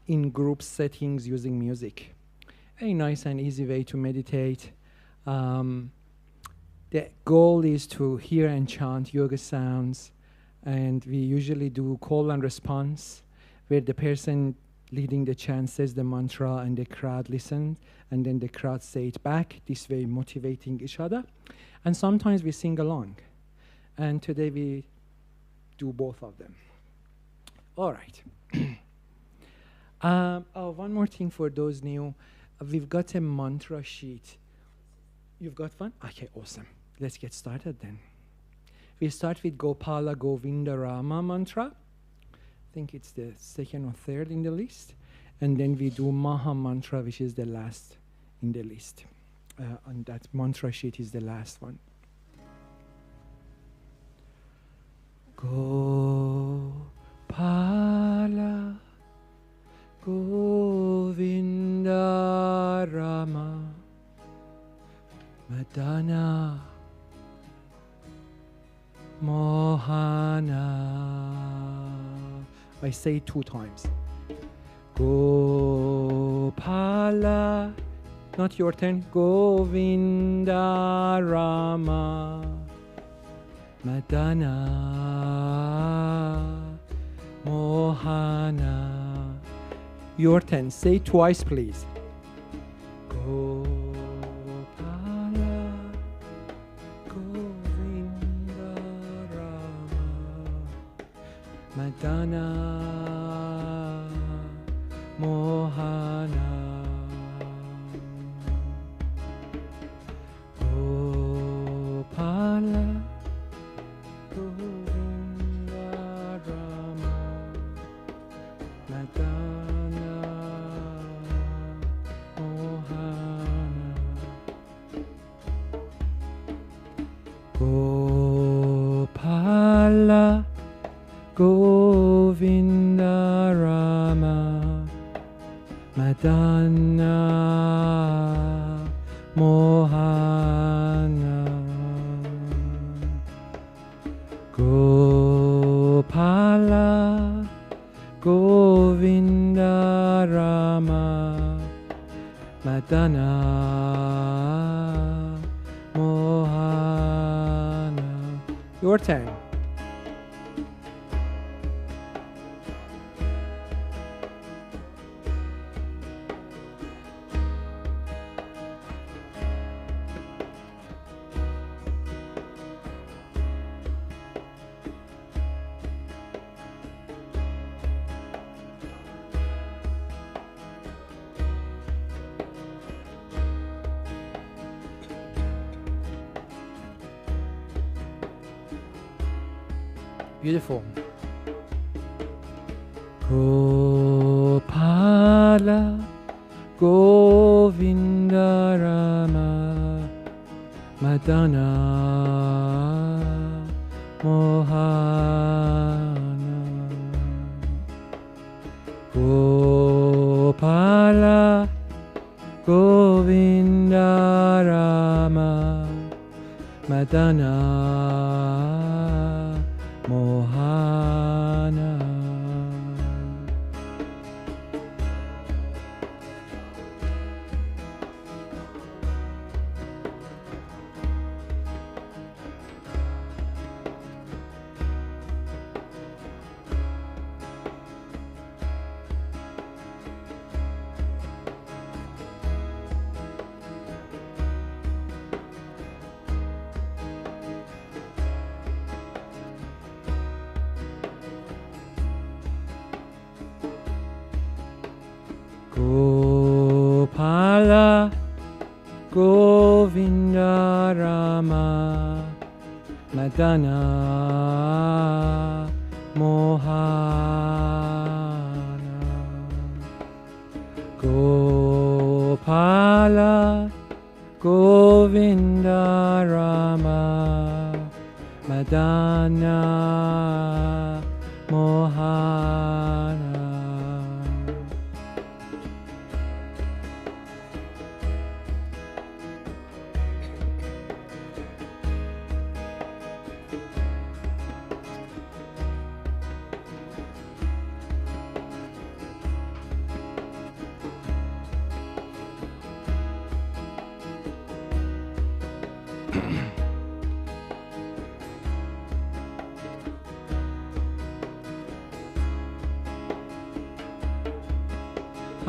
in group settings using music. A nice and easy way to meditate. The goal is to hear and chant yoga sounds, and we usually do call and response, where the person leading the chant says the mantra and the crowd listens, and then the crowd say it back, this way motivating each other. And sometimes we sing along. And today we do both of them. All right. One more thing for those new. We've got a mantra sheet. You've got one? Okay, awesome. Let's get started then. We start with Gopala Govinda Rama mantra. I think it's the second or third in the list. And then we do Maha mantra, which is the last in the list. And that mantra sheet is the last one. Gopala Govinda Rama Madana Mohana. I say it 2 times. Gopala, not your turn. Govinda Rama Madana Mohana. Your turn. Say it twice, please. Gopala Govinda Rama Madana Mohana. Gopala Govinda Rama Madana Mohana. Gopala Govinda Rama Madana Mohana. Gopala Govinda Rama Madana Mohana. Your turn. Beautiful. Gopala Govinda Rama Madana Mohana. Gopala Govinda Rama Madana Mohana. Gopala Govinda Rama Madana Mohana. Gopala Govinda Rama Madana Mohana.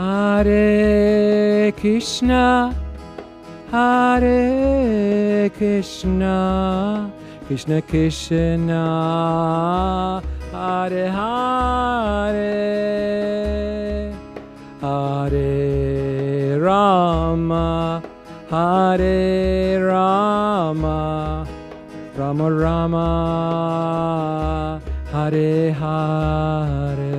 Hare Krishna, Hare Krishna, Krishna Krishna, Hare Hare, Hare Rama, Hare Rama, Rama Rama, Hare Hare.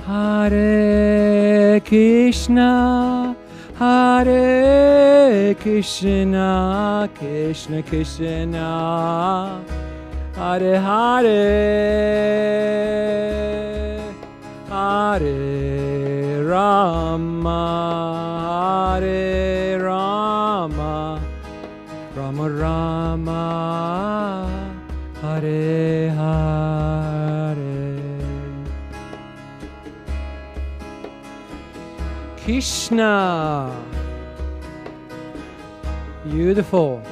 Hare Krishna, Hare Krishna, Krishna Krishna, Hare Hare, Hare Rama, Hare Rama, Rama Rama, Hare Hare. Krishna. Beautiful.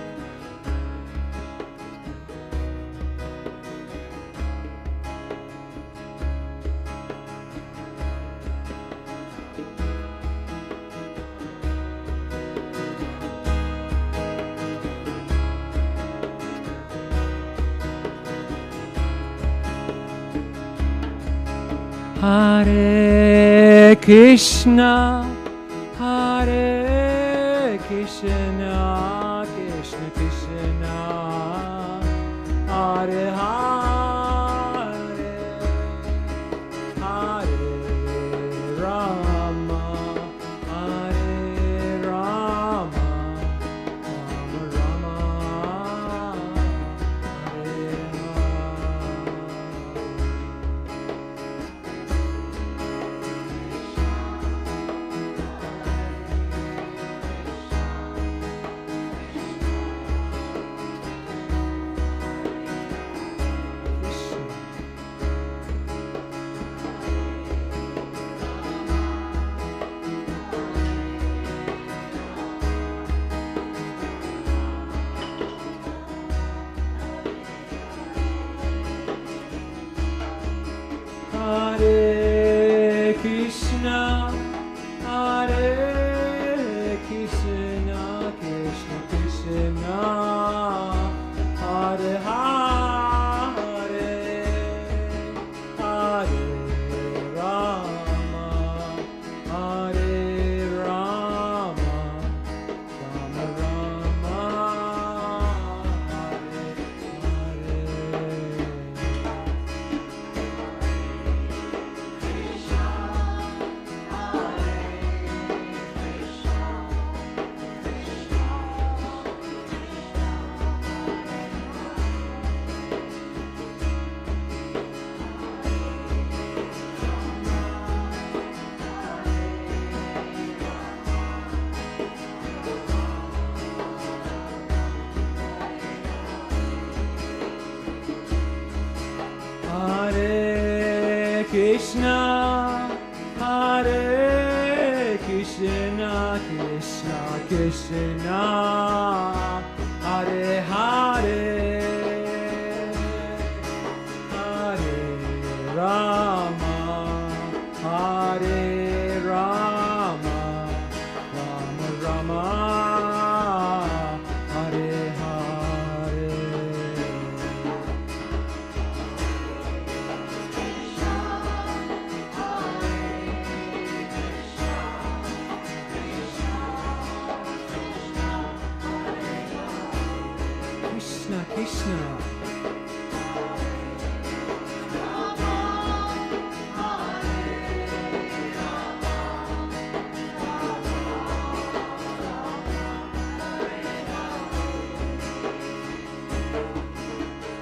Hare Krishna, Hare Krishna, Krishna Krishna, Hare Hare, Hare Rama, Hare Rama, Rama Rama, Hare Hare Krishna, Hare Krishna, Krishna Krishna, Hare Hare, Hare Rama, Hare Rama, Rama Rama, Hare Hare. Hare Krishna, Hare Krishna, Krishna Krishna, Hare Hare, Hare Rama, Hare Rama, Rama Rama, Hare Hare. Krishna, Krishna.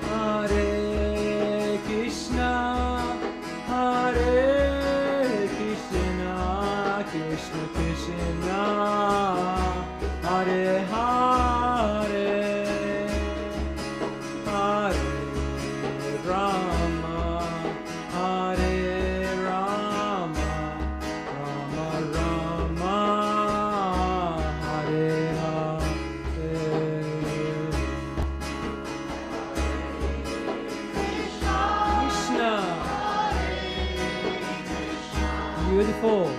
Hare Krishna, Hare Krishna, Beautiful.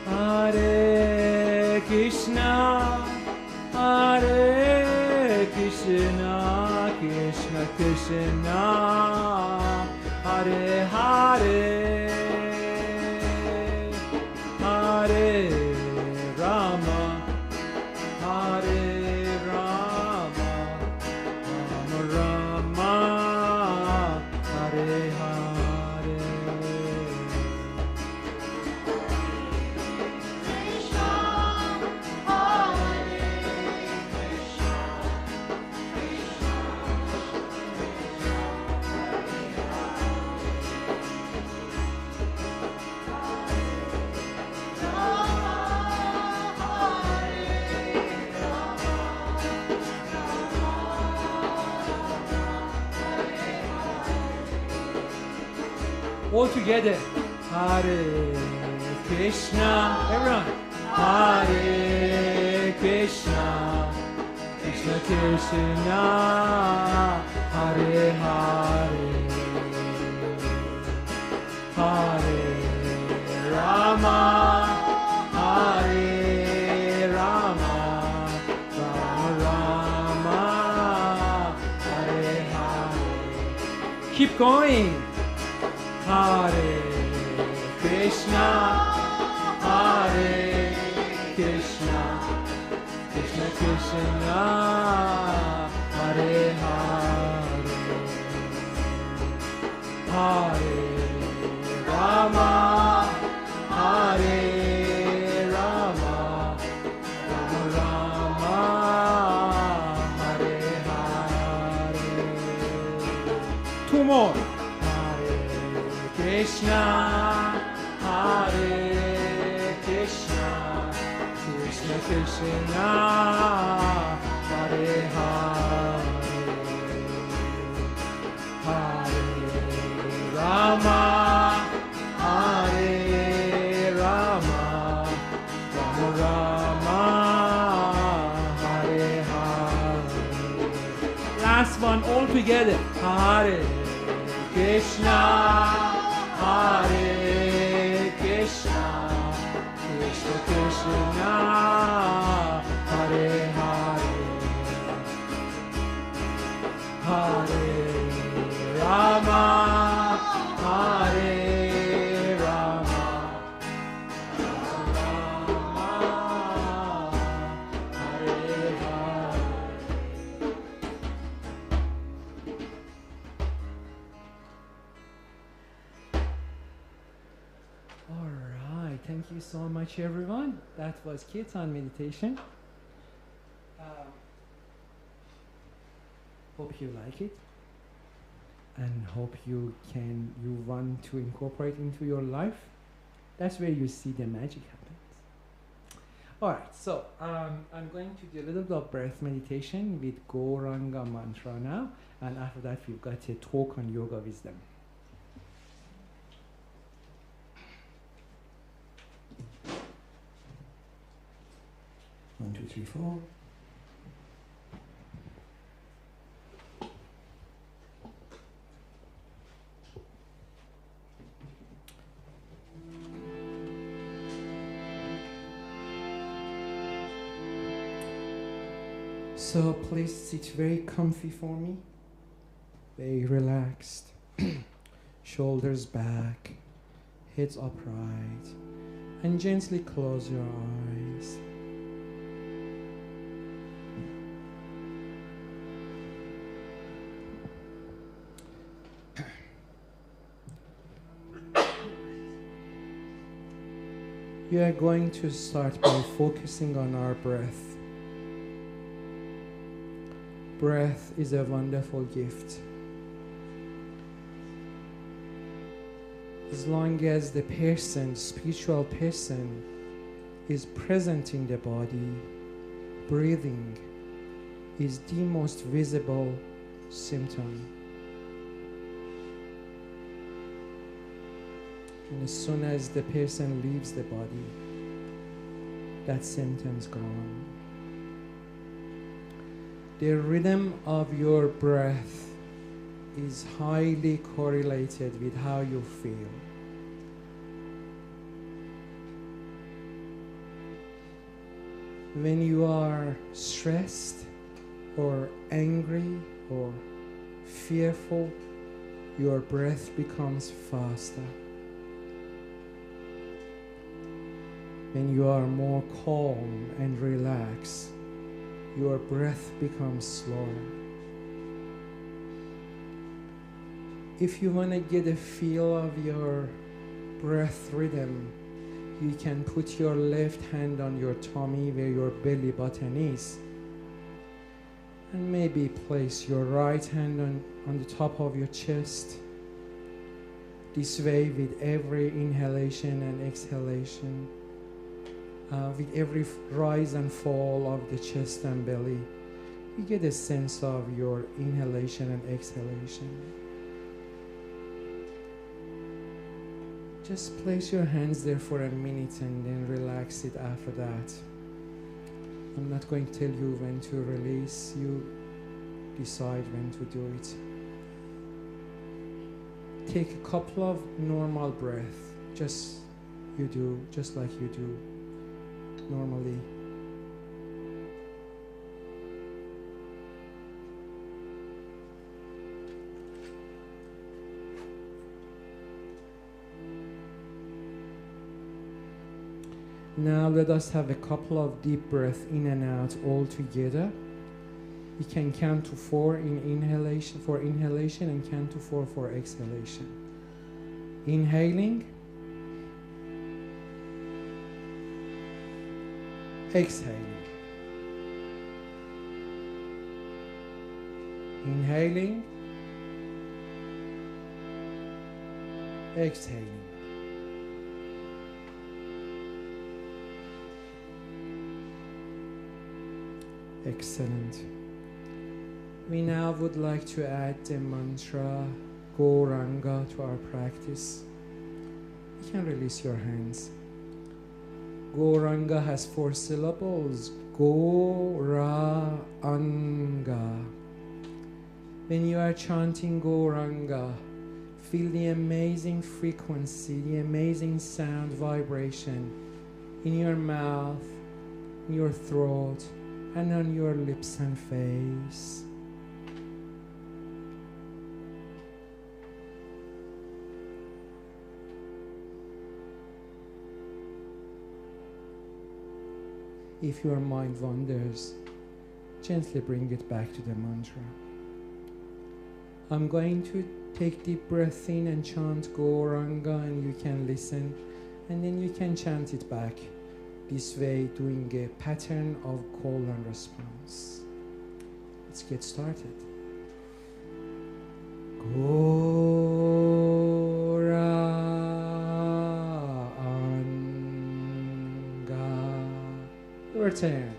Hare Krishna, Hare Krishna, Krishna Krishna, Hare Hare, Hare Rama, Hare Rama, Rama Rama, Hare Hare. All together. Hare Krishna, everyone. Hare Krishna, Krishna Krishna, Hare Hare, Hare Rama, Hare Rama, Rama Rama, Hare Hare. Keep going. Hare Krishna, Hare Krishna, Krishna Krishna, Hare Hare, Hare Rama, Hare Rama, Rama Rama, Hare Hare. Two more. Krishna, Hare Krishna, Krishna Krishna, Hare Hare, Hare Rama, Hare Rama, Rama Rama, Hare Hare. Last one, all together. Hare Krishna, Hare Krishna, Krishna Krishna, Hare Hare, Hare Rama, Hare Rama, Rama Hare Hare. Thank you so much, everyone. That was Kirtan meditation. Hope you like it, and hope you want to incorporate into your life. That's where you see the magic happens. All right, so I'm going to do a little bit of breath meditation with Gauranga mantra now, and after that we've got a talk on yoga wisdom. 1, 2, 3, 4. So please sit very comfy for me, very relaxed, shoulders back, heads upright, and gently close your eyes. We are going to start by focusing on our breath. Breath is a wonderful gift. As long as the person, spiritual person, is present in the body, breathing is the most visible symptom. And as soon as the person leaves the body, that symptom's gone. The rhythm of your breath is highly correlated with how you feel. When you are stressed or angry or fearful, your breath becomes faster. When you are more calm and relaxed, your breath becomes slower. If you want to get a feel of your breath rhythm, you can put your left hand on your tummy where your belly button is, and maybe place your right hand on the top of your chest. This way, with every inhalation and exhalation, with every rise and fall of the chest and belly, you get a sense of your inhalation and exhalation. Just place your hands there for a minute and then relax it after that. I'm not going to tell you when to release. You decide when to do it. Take a couple of normal breaths, just like you do normally. Now let us have a couple of deep breaths in and out all together. You can count to 4 in inhalation and count to 4 for exhalation. Inhaling, exhaling. Inhaling, exhaling. Excellent. We now would like to add the mantra Gauranga to our practice. You can release your hands. Gauranga has 4 syllables. Gauranga. When you are chanting Gauranga, feel the amazing frequency, the amazing sound vibration in your mouth, in your throat, and on your lips and face. If your mind wanders, gently bring it back to the mantra. I'm going to take deep breath in and chant Gauranga, and you can listen, and then you can chant it back. This way, doing a pattern of call and response. Let's get started. Gauranga. Your turn.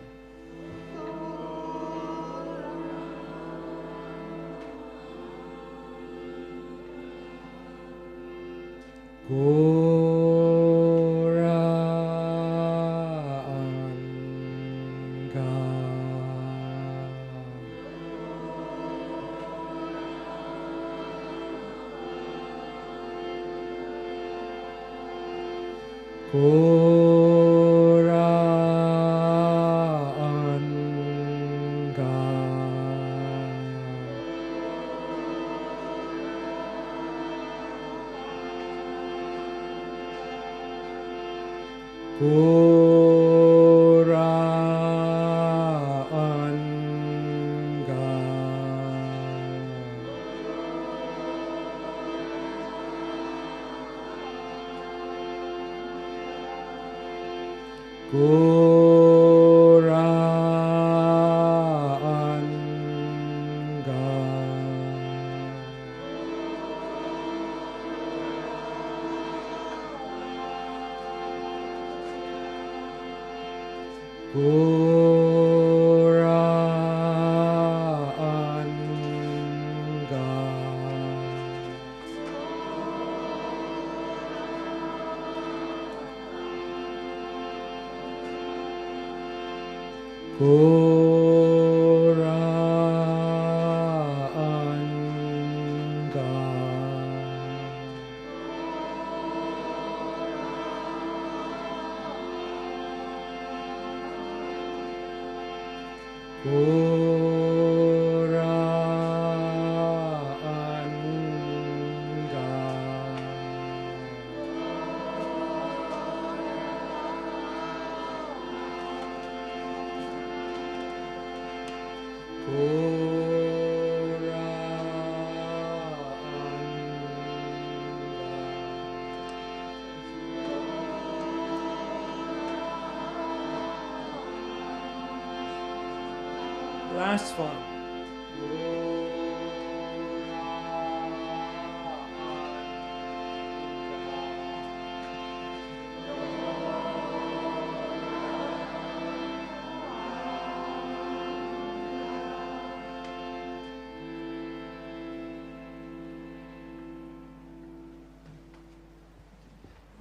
Last one.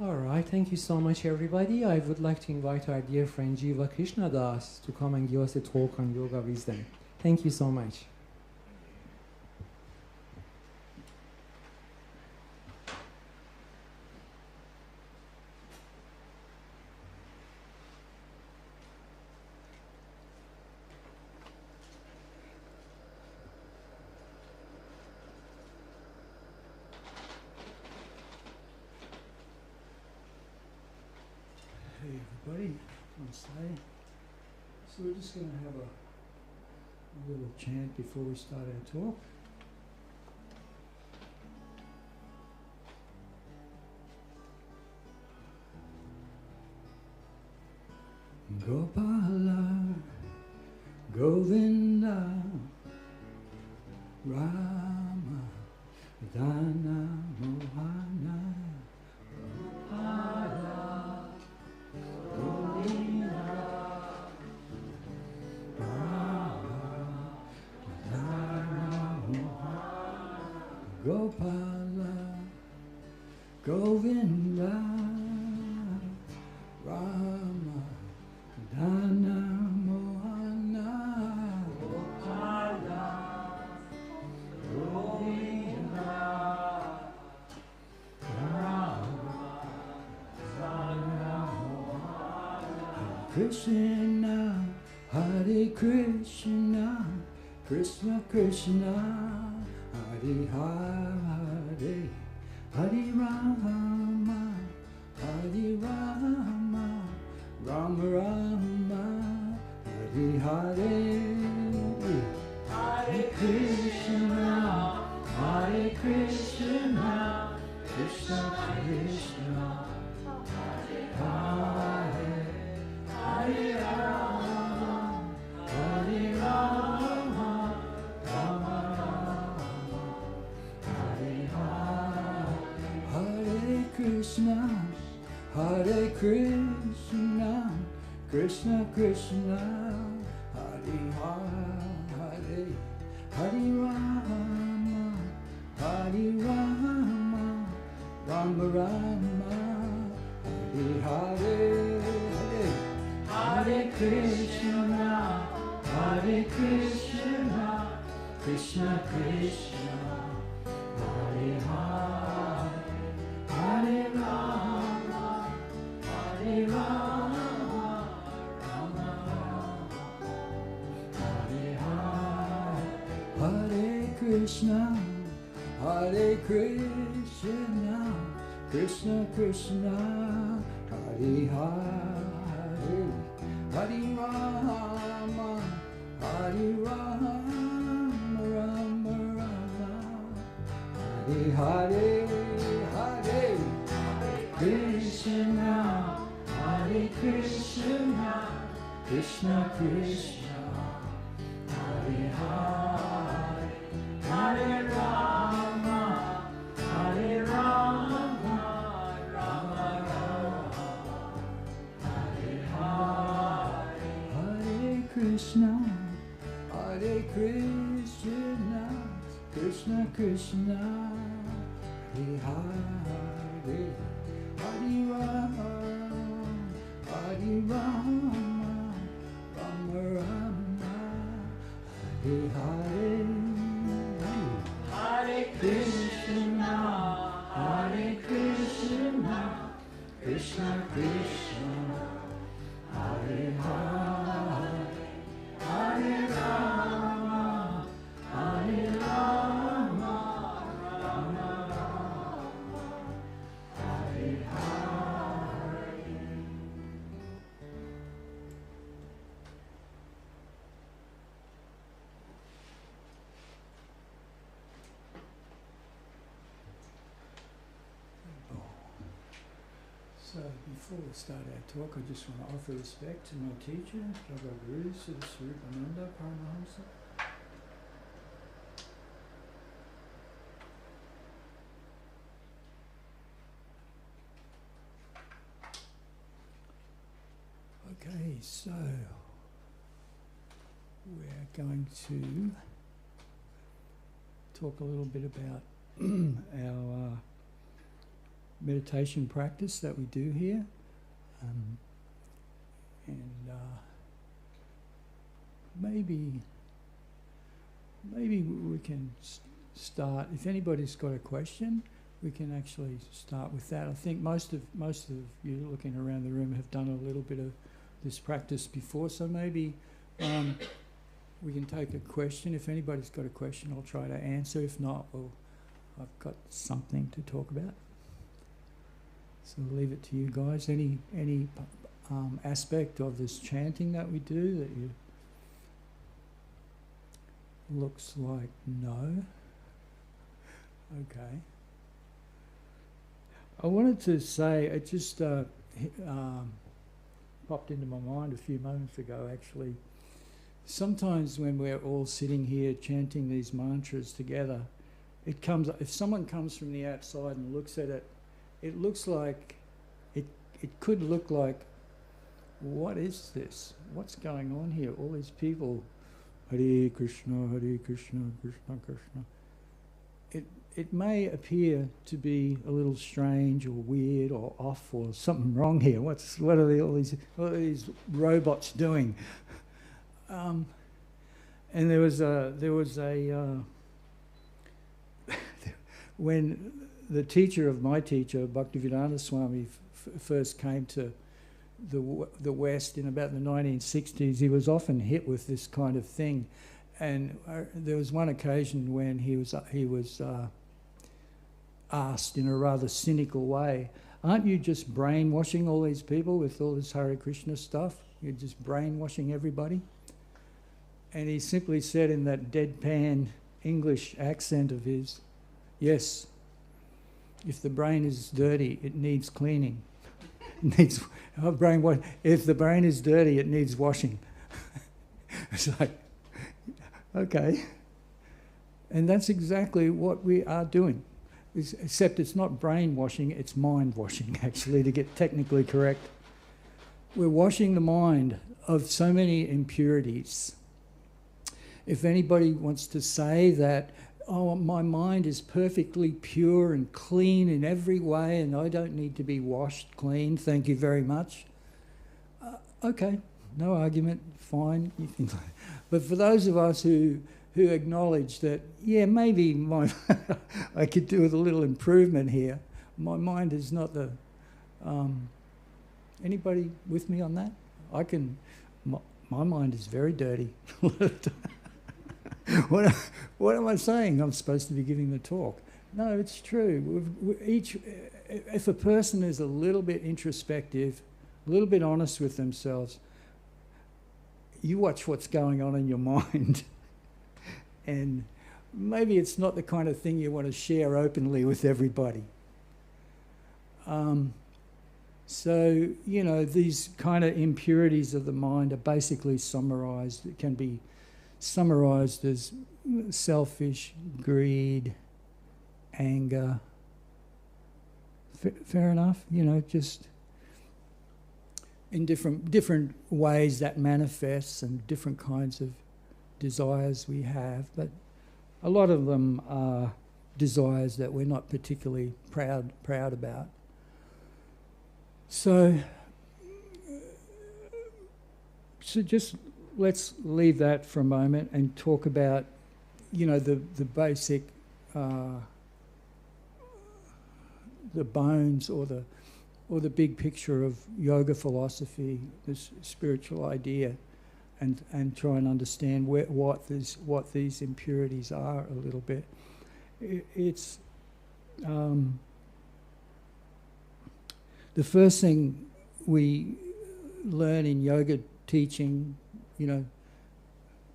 All right, thank you so much, everybody. I would like to invite our dear friend Jiva Krishna Das to come and give us a talk on yoga wisdom. Thank you so much. Hey everybody, on side. So we're just going to have a little chant before we start our talk. Gopala, Govinda, Rama, Dana, Mohana, Gopala, Govinda, Gopala, Govinda, Rama, Dana, Mohana, Gopala, Govinda, Rama, Dana, Mohana. Krishna, Hare Krishna, Krishna Krishna, Hare Hare, Hare Rama, Hare Rama, Rama Rama, Hare Hare, Hare Krishna, Hare Krishna, Krishna Krishna, Hare Hare, Hare Rama, Hare Rama, Rama Rama, Hare Hare, Hare Krishna, Hare Krishna, Krishna Krishna, Hare Hare, Hare Rama, Hare Rama, Rama Rama, Hare Hare, Hare Krishna, Hare Krishna, Krishna Krishna, Hare Hare, Hare Rama, Hare Rama, Rama Rama, Hare Hare, Hare Krishna, Hare Krishna, Krishna Krishna, Hare Hare, Hare Rama, Hare Rama, Rama Rama, Hare Hare, Hare Krishna, Hare Krishna, Krishna Krishna, Hare Hare, Hare Rama, Hare Rama, Rama Rama, Hare Hare, Hare Krishna, Hare Krishna, Krishna Krishna, Hare Hare, Hare Rama, Hare Rama, Rama Rama, Hare Hare, Hare Krishna, Hare Krishna, Krishna Krishna, Hare Hare, Hare Rama, Hare Rama, Rama Rama, Hare Hare. So before we start our talk, I just want to offer respect to my teacher, Bhagavad Guru, Swarupananda Paramahamsa. Okay, so we're going to talk a little bit about our meditation practice that we do here, and maybe we can start. If anybody's got a question, we can actually start with that. I think most of you looking around the room have done a little bit of this practice before, so maybe we can take a question. If anybody's got a question, I'll try to answer. If not, well, I've got something to talk about. So I'll leave it to you guys. Any aspect of this chanting that we do that you looks like no? Okay. I wanted to say, it just popped into my mind a few moments ago actually. Sometimes when we're all sitting here chanting these mantras together, it comes, if someone comes from the outside and looks at it, it looks like, it could look like, what is this? What's going on here? All these people, Hare Krishna, Krishna Krishna. It may appear to be a little strange or weird or off or something wrong here. What are all these robots doing? And there was a when the teacher of my teacher, Bhaktivedanta Swami, first came to the West in about the 1960s, he was often hit with this kind of thing. And there was one occasion when he was asked in a rather cynical way, aren't you just brainwashing all these people with all this Hare Krishna stuff? You're just brainwashing everybody? And he simply said in that deadpan English accent of his, yes, if the brain is dirty, it needs cleaning. If the brain is dirty, it needs washing. It's like, okay. And that's exactly what we are doing. Except it's not brainwashing, it's mind washing, actually, to get technically correct. We're washing the mind of so many impurities. If anybody wants to say that, oh, my mind is perfectly pure and clean in every way and I don't need to be washed clean, thank you very much. Okay, no argument, fine. But for those of us who acknowledge that, yeah, maybe I could do with a little improvement here. My mind is not the... anybody with me on that? My mind is very dirty. What am I saying? I'm supposed to be giving the talk. No, it's true. If a person is a little bit introspective, a little bit honest with themselves, you watch what's going on in your mind. And maybe it's not the kind of thing you want to share openly with everybody. So, you know, these kind of impurities of the mind are basically summarized. It can be summarized as selfish, greed, anger. Fair enough, you know, just in different ways that manifests and different kinds of desires we have, but a lot of them are desires that we're not particularly proud about. So just let's leave that for a moment and talk about, the basic, the bones or the big picture of yoga philosophy, this spiritual idea, and try and understand what these impurities are a little bit. It's the first thing we learn in yoga teaching,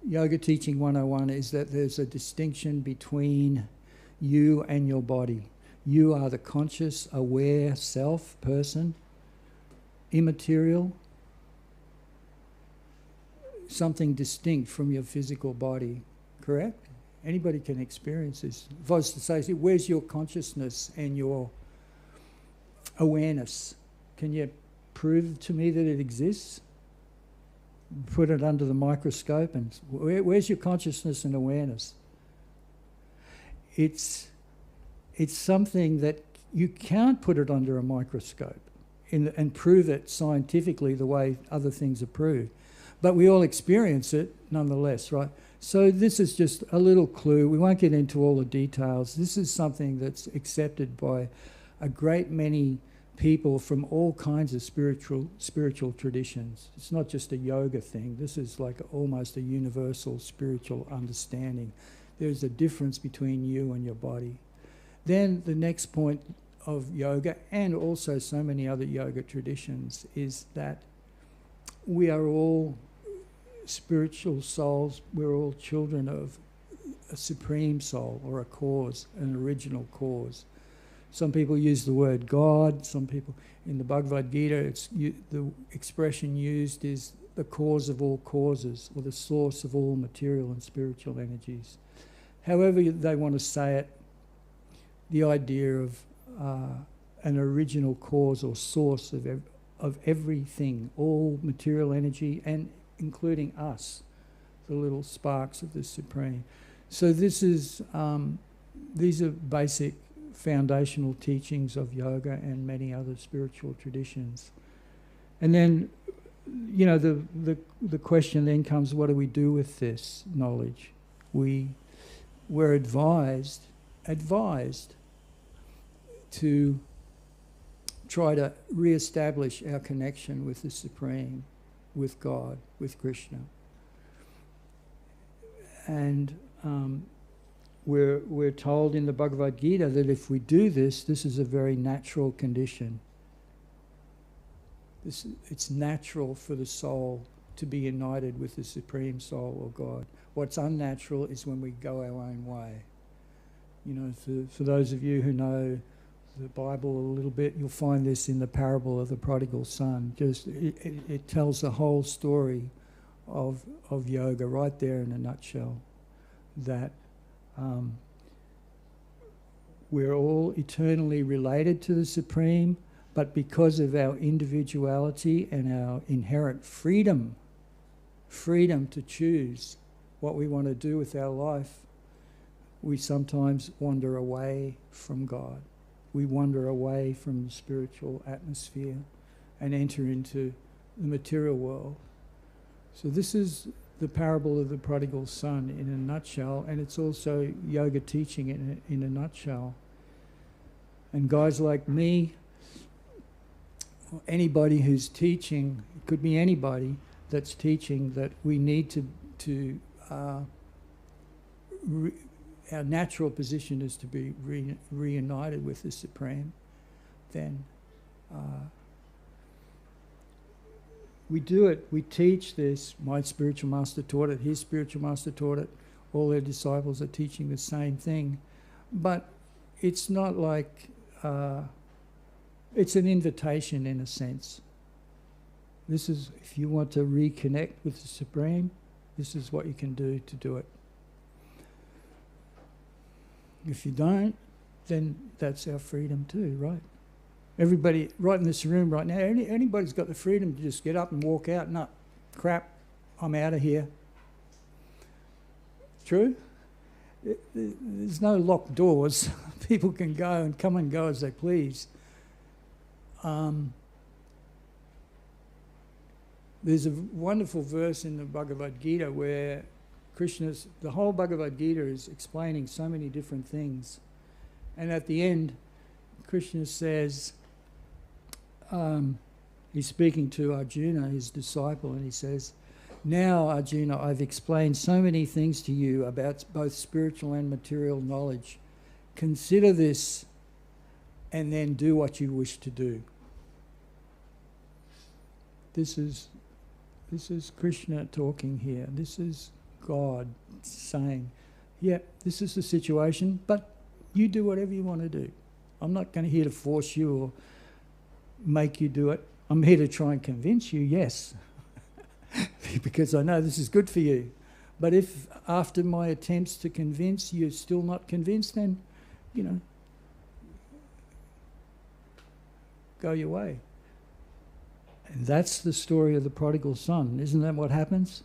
Yoga Teaching 101 is that there's a distinction between you and your body. You are the conscious, aware self, person, immaterial, something distinct from your physical body, correct? Anybody can experience this. If I was to say, where's your consciousness and your awareness? Can you prove to me that it exists? Put it under the microscope and where's your consciousness and awareness? It's something that you can't put it under a microscope and prove it scientifically the way other things are proved. But we all experience it nonetheless, right? So this is just a little clue. We won't get into all the details. This is something that's accepted by a great many people from all kinds of spiritual traditions. It's not just a yoga thing. This is like almost a universal spiritual understanding. There's a difference between you and your body. Then the next point of yoga, and also so many other yoga traditions, is that we are all spiritual souls. We're all children of a supreme soul or a cause, an original cause. Some people use the word God. Some people, in the Bhagavad Gita, the expression used is the cause of all causes, or the source of all material and spiritual energies. However they want to say it, the idea of an original cause or source of everything, all material energy, and including us, the little sparks of the Supreme. So this is these are basic foundational teachings of yoga and many other spiritual traditions. And then, the question then comes, what do we do with this knowledge? We're advised to try to re-establish our connection with the Supreme, with God, with Krishna. And we're told in the Bhagavad Gita that if we do this, this is a very natural condition. It's natural for the soul to be united with the Supreme Soul or God. What's unnatural is when we go our own way. For those of you who know the Bible a little bit, you'll find this in the parable of the prodigal son. Just it tells the whole story of yoga right there in a nutshell. That we're all eternally related to the Supreme, but because of our individuality and our inherent freedom to choose what we want to do with our life, we sometimes wander away from God. We wander away from the spiritual atmosphere and enter into the material world. So this is the parable of the prodigal son in a nutshell, and it's also yoga teaching in a nutshell. And guys like me, or anybody who's teaching, it could be anybody that's teaching, that we need to our natural position is to be reunited with the Supreme. Then we do it, we teach this. My spiritual master taught it, his spiritual master taught it, all their disciples are teaching the same thing. But it's not like, it's an invitation in a sense. This is, if you want to reconnect with the Supreme, this is what you can do to do it. If you don't, then that's our freedom too, right? Everybody right in this room right now, anybody's got the freedom to just get up and walk out. No, crap, I'm out of here. True? There's no locked doors. People can go and come and go as they please. There's a wonderful verse in the Bhagavad Gita where the whole Bhagavad Gita is explaining so many different things. And at the end, Krishna says, he's speaking to Arjuna, his disciple, and he says, "Now, Arjuna, I've explained so many things to you about both spiritual and material knowledge. Consider this and then do what you wish to do." This is Krishna talking here. This is God saying, yeah, this is the situation, but you do whatever you want to do. I'm not going to here to force you or make you do it. I'm here to try and convince you, yes, because I know this is good for you. But if after my attempts to convince you're still not convinced, then, go your way. And that's the story of the prodigal son. Isn't that what happens?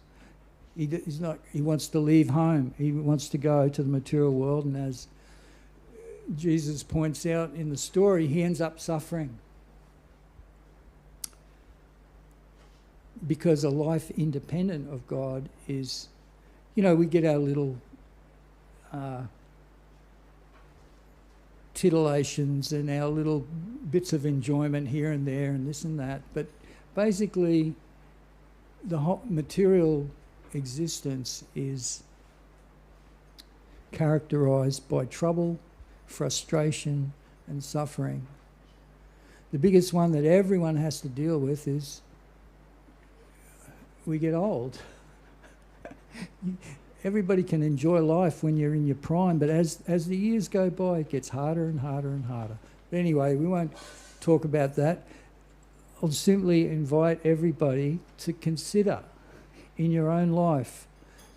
He wants to leave home. He wants to go to the material world, and as Jesus points out in the story, he ends up suffering. Because a life independent of God is, we get our little titillations and our little bits of enjoyment here and there and this and that. But basically, the whole material existence is characterized by trouble, frustration, and suffering. The biggest one that everyone has to deal with is we get old. Everybody can enjoy life when you're in your prime, but as the years go by, it gets harder and harder and harder. But anyway, we won't talk about that. I'll simply invite everybody to consider in your own life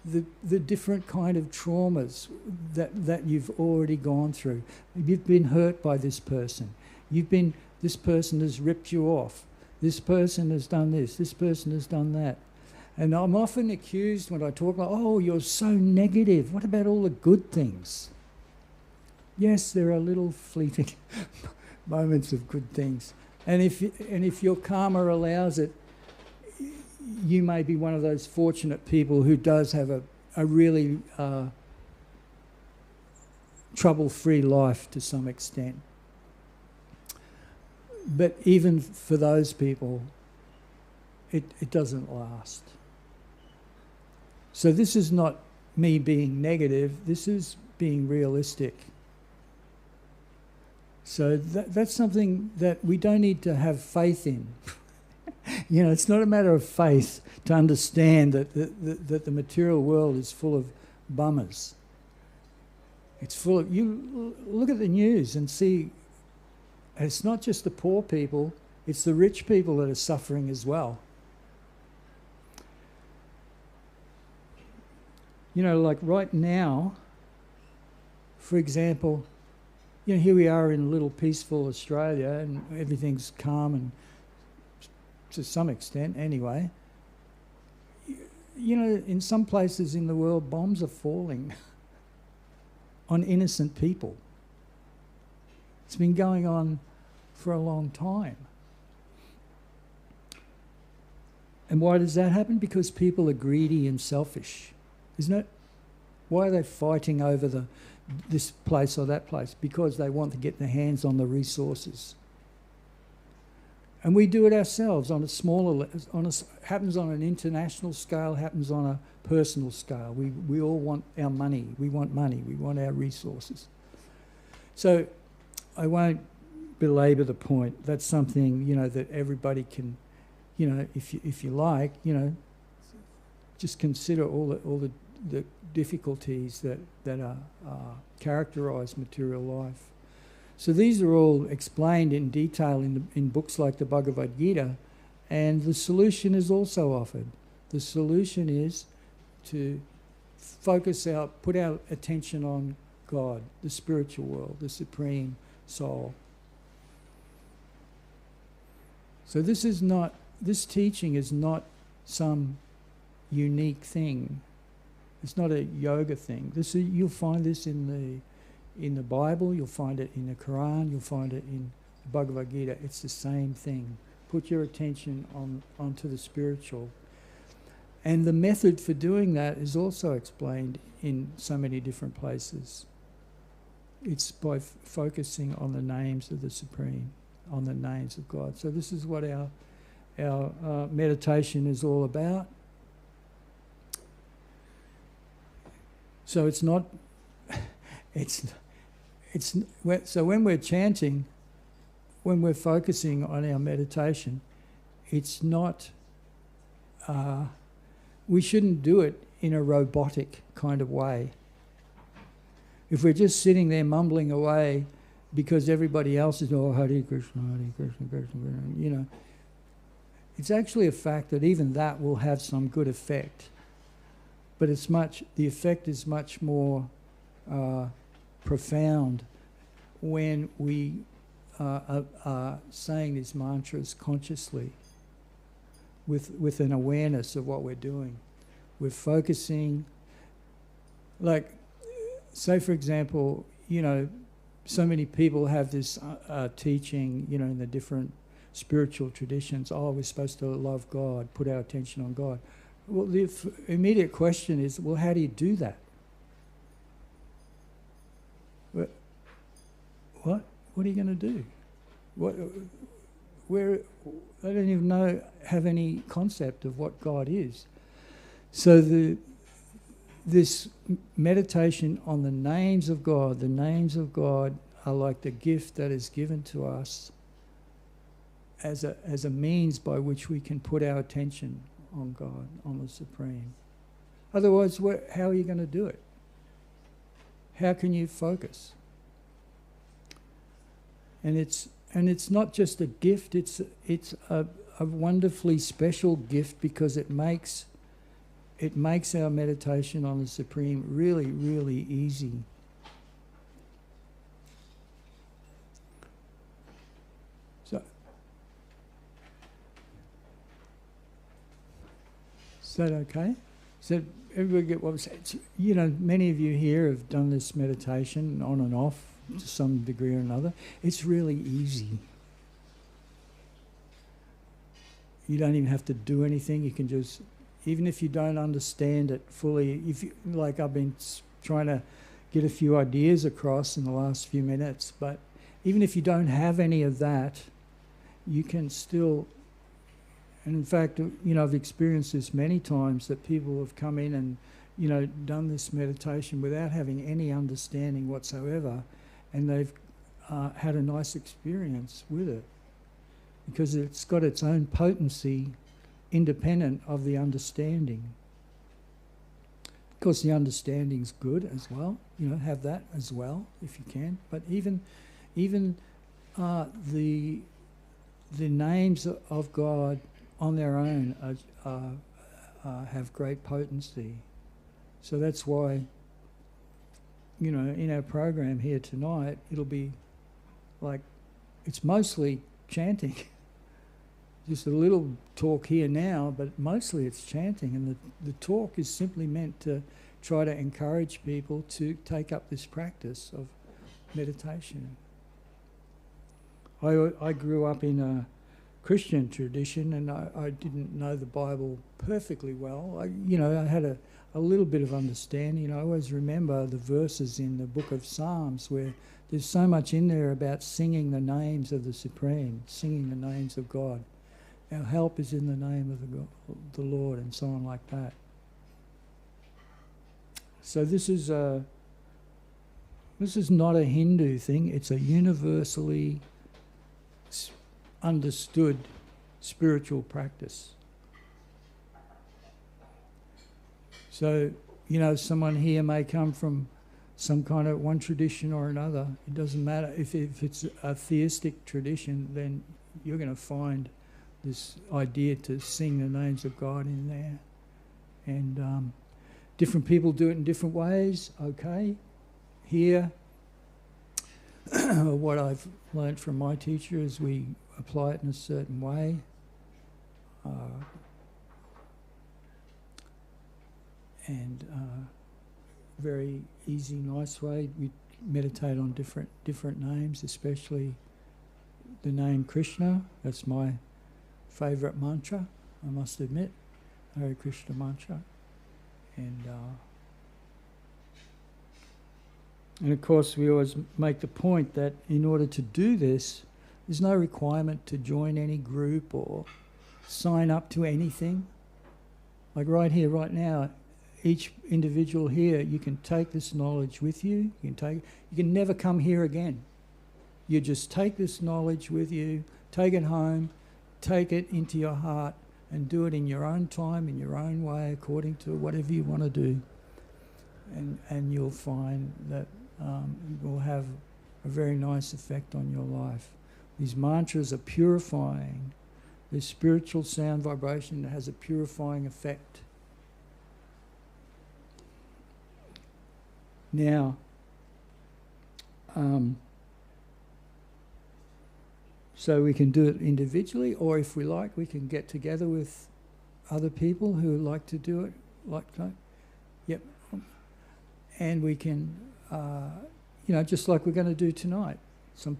the different kind of traumas that you've already gone through. You've been hurt by this person. This person has ripped you off. This person has done this. This person has done that. And I'm often accused when I talk like, oh, you're so negative. What about all the good things? Yes, there are little fleeting moments of good things. And if your karma allows it, you may be one of those fortunate people who does have a really trouble-free life to some extent. But even for those people, it doesn't last. So this is not me being negative, this is being realistic. So that's something that we don't need to have faith in. It's not a matter of faith to understand that the material world is full of bummers. It's full of... You look at the news and see, it's not just the poor people, it's the rich people that are suffering as well. Like right now, for example, here we are in little peaceful Australia and everything's calm and to some extent anyway. In some places in the world, bombs are falling on innocent people. It's been going on for a long time. And why does that happen? Because people are greedy and selfish, isn't it? Why are they fighting over this place or that place? Because they want to get their hands on the resources. And we do it ourselves on a smaller, happens on an international scale, happens on a personal scale. We all want our money. We want money. We want our resources. So I won't belabor the point. That's something, that everybody can, if you like, just consider all the difficulties that characterise material life. So these are all explained in detail in books like the Bhagavad Gita, and the solution is also offered. The solution is to put our attention on God, the spiritual world, the supreme soul. So this teaching is not some unique thing. It's not a yoga thing. You'll find this in the Bible, you'll find it in the Quran, you'll find it in the Bhagavad Gita. It's the same thing. Put your attention onto the spiritual. And the method for doing that is also explained in so many different places. It's by focusing on the names of the Supreme, on the names of God. So this is what our meditation is all about. So it's not, so when we're chanting, when we're focusing on our meditation, it's not, we shouldn't do it in a robotic kind of way. If we're just sitting there mumbling away because everybody else is, oh, Hare Krishna, Krishna, Krishna, it's actually a fact that even that will have some good effect. But the effect is much more profound when we are saying these mantras consciously with an awareness of what we're doing. We're focusing, like, say for example, so many people have this teaching, in the different spiritual traditions, we're supposed to love God, put our attention on God. Well, the immediate question is, well, how do you do that? What are you going to do? I don't even have any concept of what God is. So this meditation on the names of God are like the gift that is given to us as a means by which we can put our attention on God, on the Supreme. Otherwise, how are you going to do it? How can you focus? And it's not just a gift, it's a wonderfully special gift because it makes our meditation on the Supreme really, really easy. Is that okay? So everybody get what I'm saying? Many of you here have done this meditation on and off to some degree or another. It's really easy. You don't even have to do anything. You can just, even if you don't understand it fully, I've been trying to get a few ideas across in the last few minutes, but even if you don't have any of that, you can still. And in fact, I've experienced this many times that people have come in and, done this meditation without having any understanding whatsoever, and they've had a nice experience with it because it's got its own potency independent of the understanding. Of course, the understanding's good as well, have that as well if you can. But even the names of God on their own have great potency. So that's why, in our program here tonight, it'll be like, it's mostly chanting. Just a little talk here now, but mostly it's chanting. And the talk is simply meant to try to encourage people to take up this practice of meditation. I grew up in a Christian tradition, and I didn't know the Bible perfectly well. I had a little bit of understanding. I always remember the verses in the book of Psalms where there's so much in there about singing the names of the Supreme, singing the names of God. Our help is in the name of the Lord, and so on like that. So this is not a Hindu thing. It's a universally understood spiritual practice. So, someone here may come from some kind of one tradition or another. It doesn't matter. If it's a theistic tradition, then you're going to find this idea to sing the names of God in there. And different people do it in different ways, okay? Here, what I've learned from my teacher is we apply it in a certain way. Very easy, nice way. We meditate on different names, especially the name Krishna. That's my favourite mantra, I must admit, Hare Krishna mantra. And of course we always make the point that in order to do this, there's no requirement to join any group or sign up to anything. Like right here, right now, each individual here, you can take this knowledge with you. You can never come here again. You just take this knowledge with you, take it home, take it into your heart, and do it in your own time, in your own way, according to whatever you want to do. And you'll find that it will have a very nice effect on your life. These mantras are purifying. This spiritual sound vibration that has a purifying effect. Now, so we can do it individually, or if we like, we can get together with other people who like to do it like that. Yep. And we can, just like we're going to do tonight. Some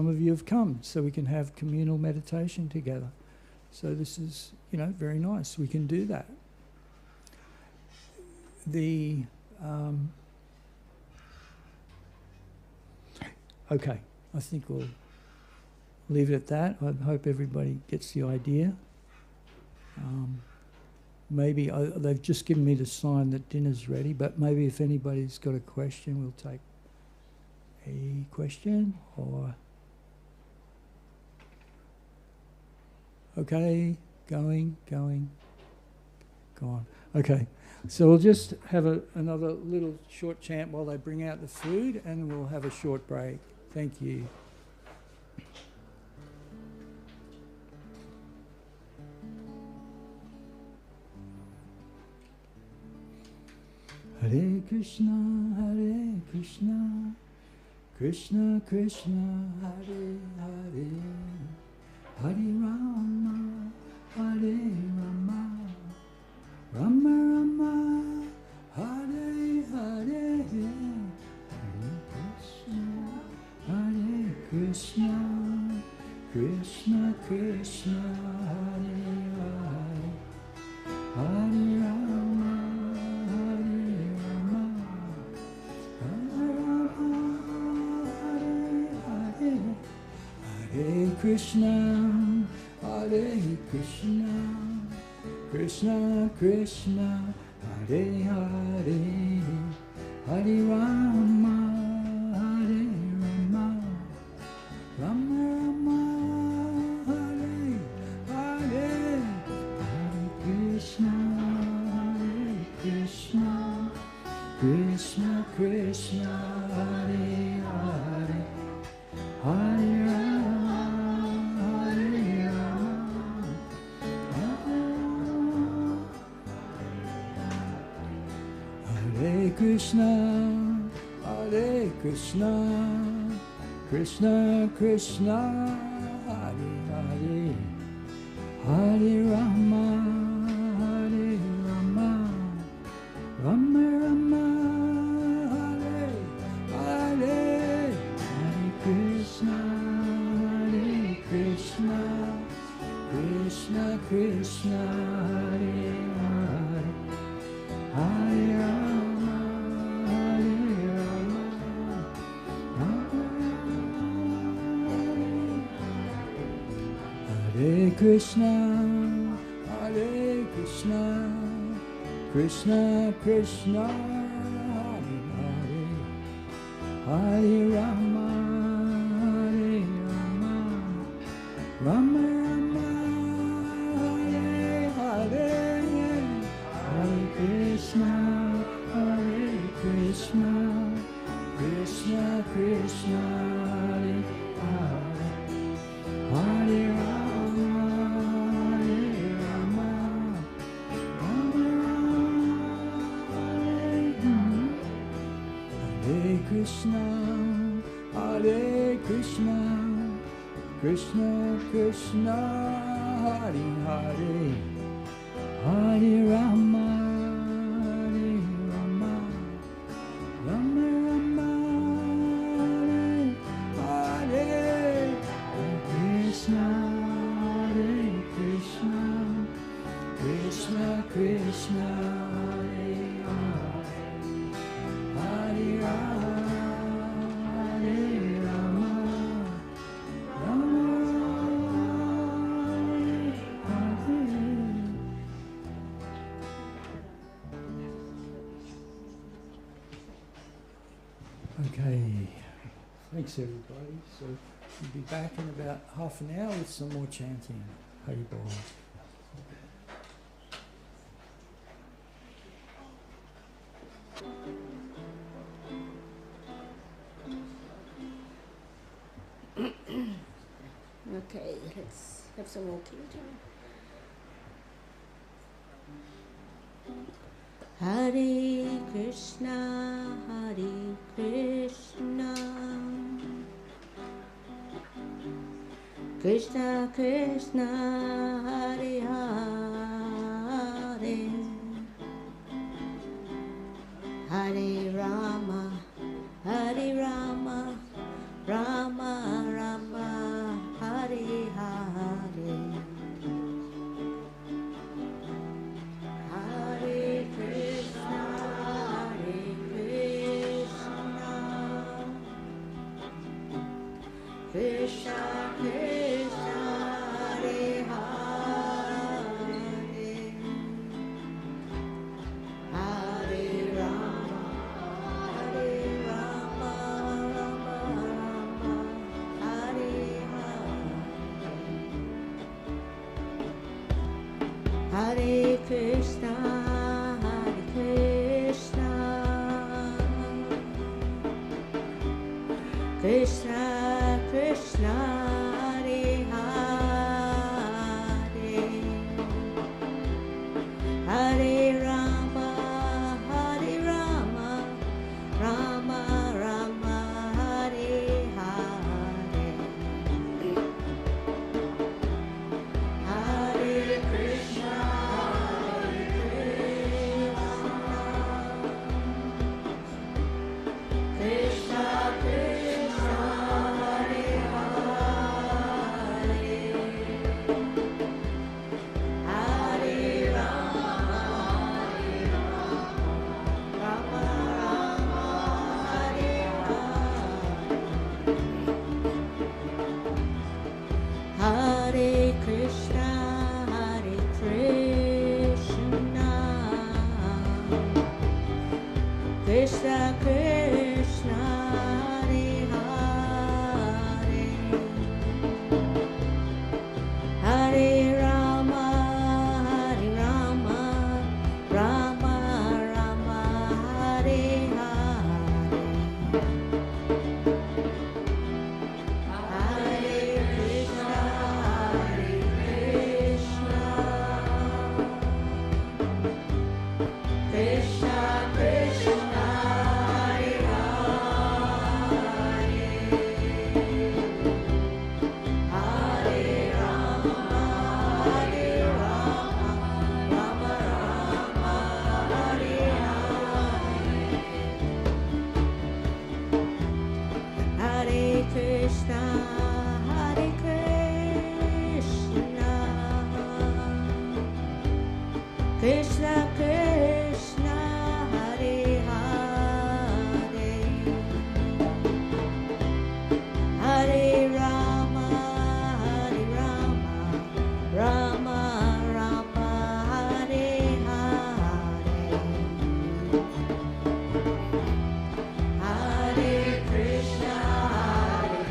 of you have come, so we can have communal meditation together. So this is, very nice. We can do that. Okay, I think we'll leave it at that. I hope everybody gets the idea. Maybe they've just given me the sign that dinner's ready, but maybe if anybody's got a question, we'll take a question or... Okay, go on. Okay, so we'll just have another little short chant while they bring out the food, and we'll have a short break. Thank you. Hare Krishna, Krishna Krishna, Hare Hare, Hare Rama, Hare Rama, Rama Rama, Hare Hare, Hare Krishna, Krishna Krishna, Hare Hare, Hare Rama, Hare Rama, Rama Rama, Hare Hare, Hare Krishna, Hare Krishna, Krishna Krishna, Hare Hare, Hare Rama, Hare Rama, Rama Rama, Hare Hare, Hare Krishna, Hare Krishna, Krishna Krishna, Hare Hare, Hare Rama, Hare Rama, Hare Krishna, Hare Krishna, Krishna Krishna, Hare Hare, Hare Rama, Hare Rama, Rama Rama, Hare Hare, Hare Krishna, Hare Krishna, Krishna Krishna, Hare Hare, Hare Rama, Hare Rama, Hare Krishna, Hare Krishna, Krishna Krishna, Hare Hare, Hare Rama, Hare Rama, Rama Rama, Hare Hare, Hare Krishna, Hare Krishna, Krishna Krishna, Hare Hare, Hare Rama, Hare Rama, Rama Rama, Hare Krishna, Hare Krishna, Krishna Krishna, Hare Hare, Hare Rama, Hare Rama, Rama Rama, Hare Hare, Hare Krishna, Hare Thanks, everybody. So we'll be back in about half an hour with some more chanting. Hari Bol. Okay, let's have some more kirtan. Hare Krishna, Hare Krishna, Krishna Krishna, Hare Hare, Hare Rama, Hare Rama, Rama Rama, Hare Hare. Hare Krishna, Hare Krishna, Krishna Krishna, Hare Hare, Hare Rama, Hare Rama, Rama Rama, Hare Hare. Hare Krishna, Hare Krishna, Krishna Krishna, Hare Hare, Hare Rama, Hare Rama, Rama Rama, Hare Hare, Hare Krishna, Krishna Krishna, Hare Hare, Hare Rama, Rama Rama, Hare Hare, Hare Krishna, Hare Krishna, Krishna Krishna, Hare Hare, Hare Rama, Hare Rama, Rama Rama, Hare Hare, Hare Krishna, Hare Krishna, Krishna Krishna, Hare Hare, Hare Rama, Hare Rama, Rama Rama, Hare Hare, Hare Krishna, Hare Krishna, Krishna Krishna, Hare Hare, Hare Rama, Hare Rama, Rama Rama, Hare Hare, Hare Krishna, Hare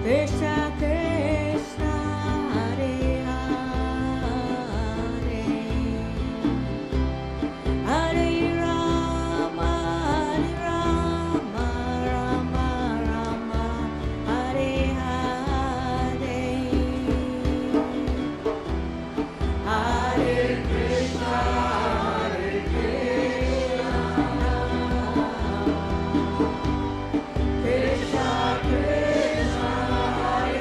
Krishna Krishna Hare Hare Hare Rama Rama Rama Hare Hare Hare Krishna Krishna Krishna Hare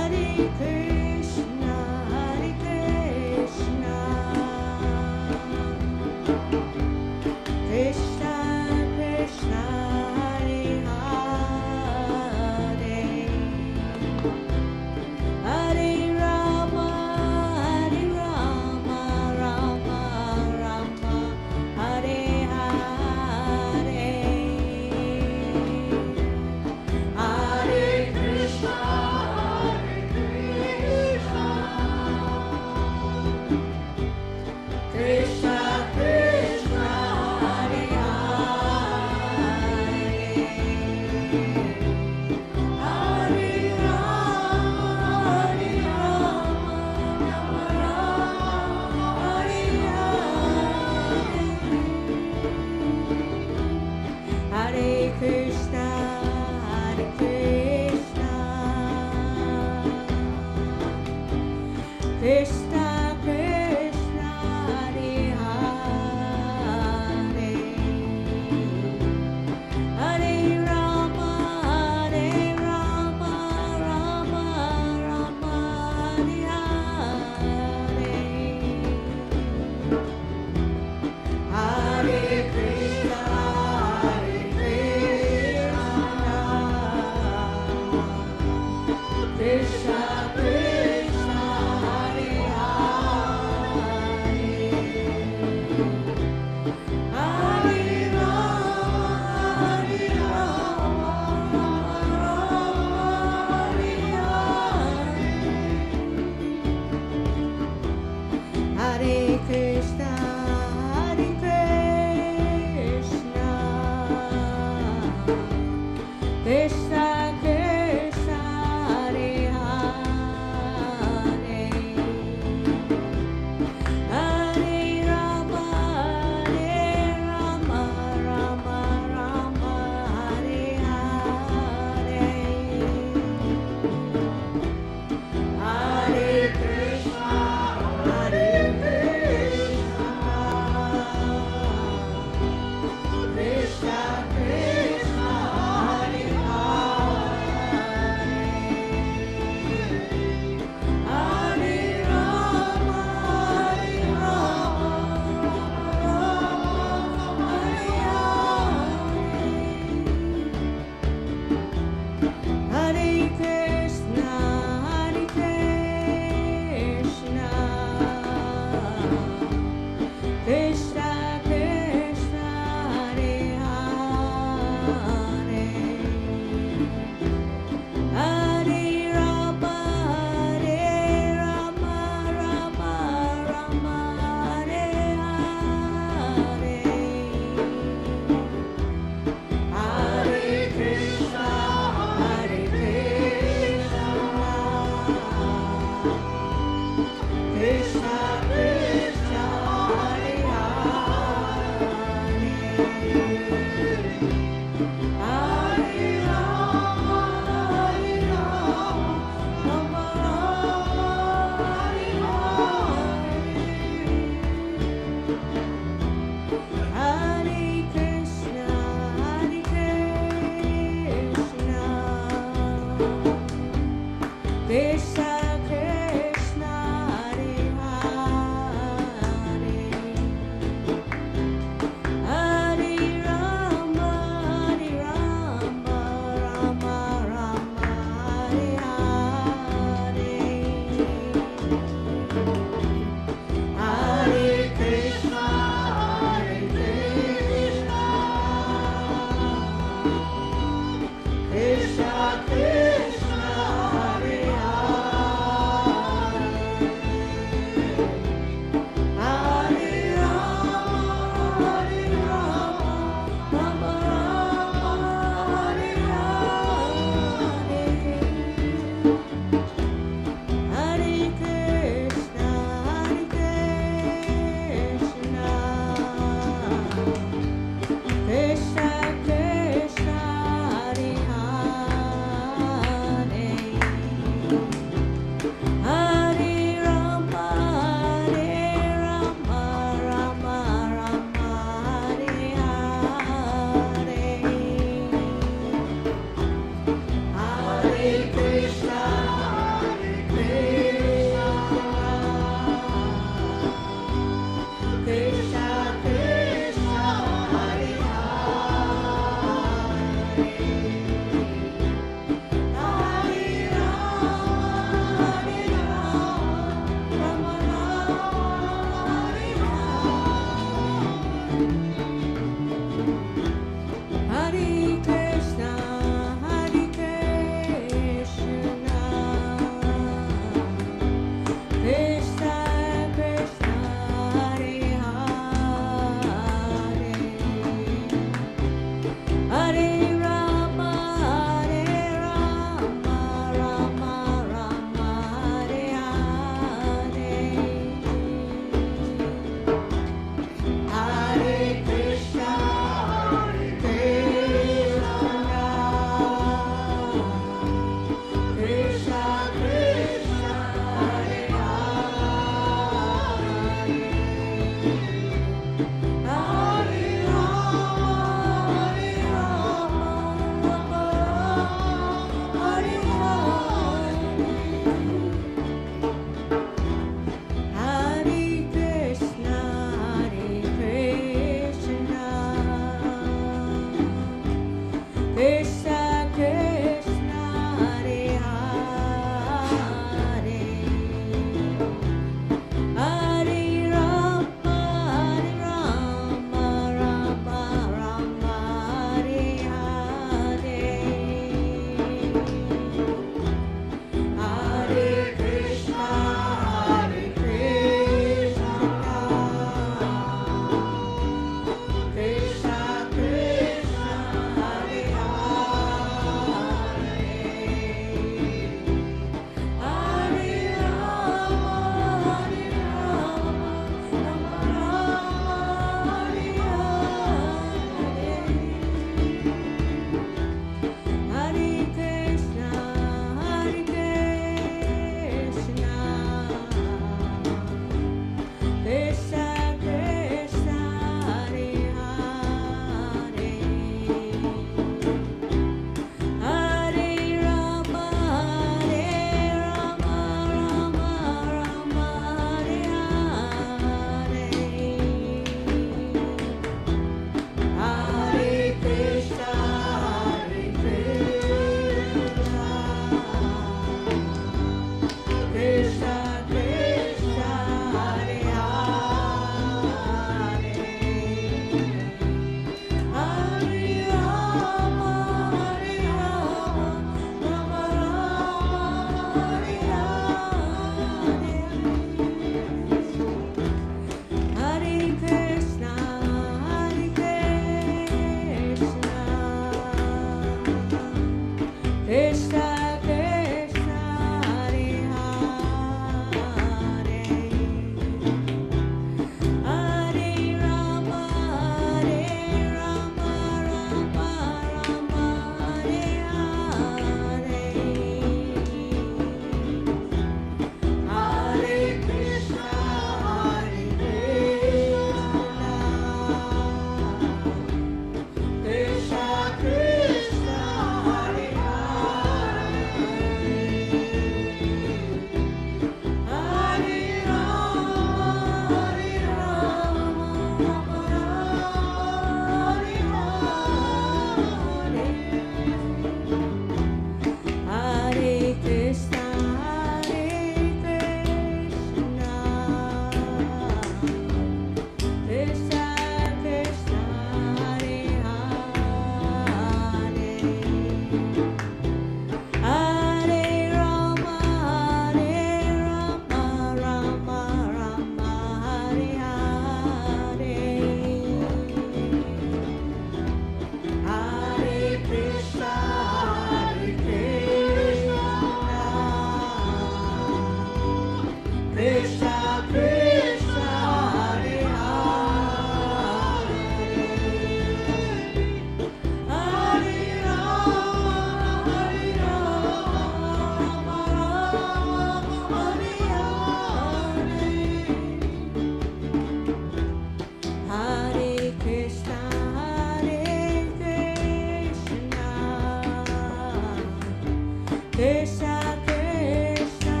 Krishna Krishna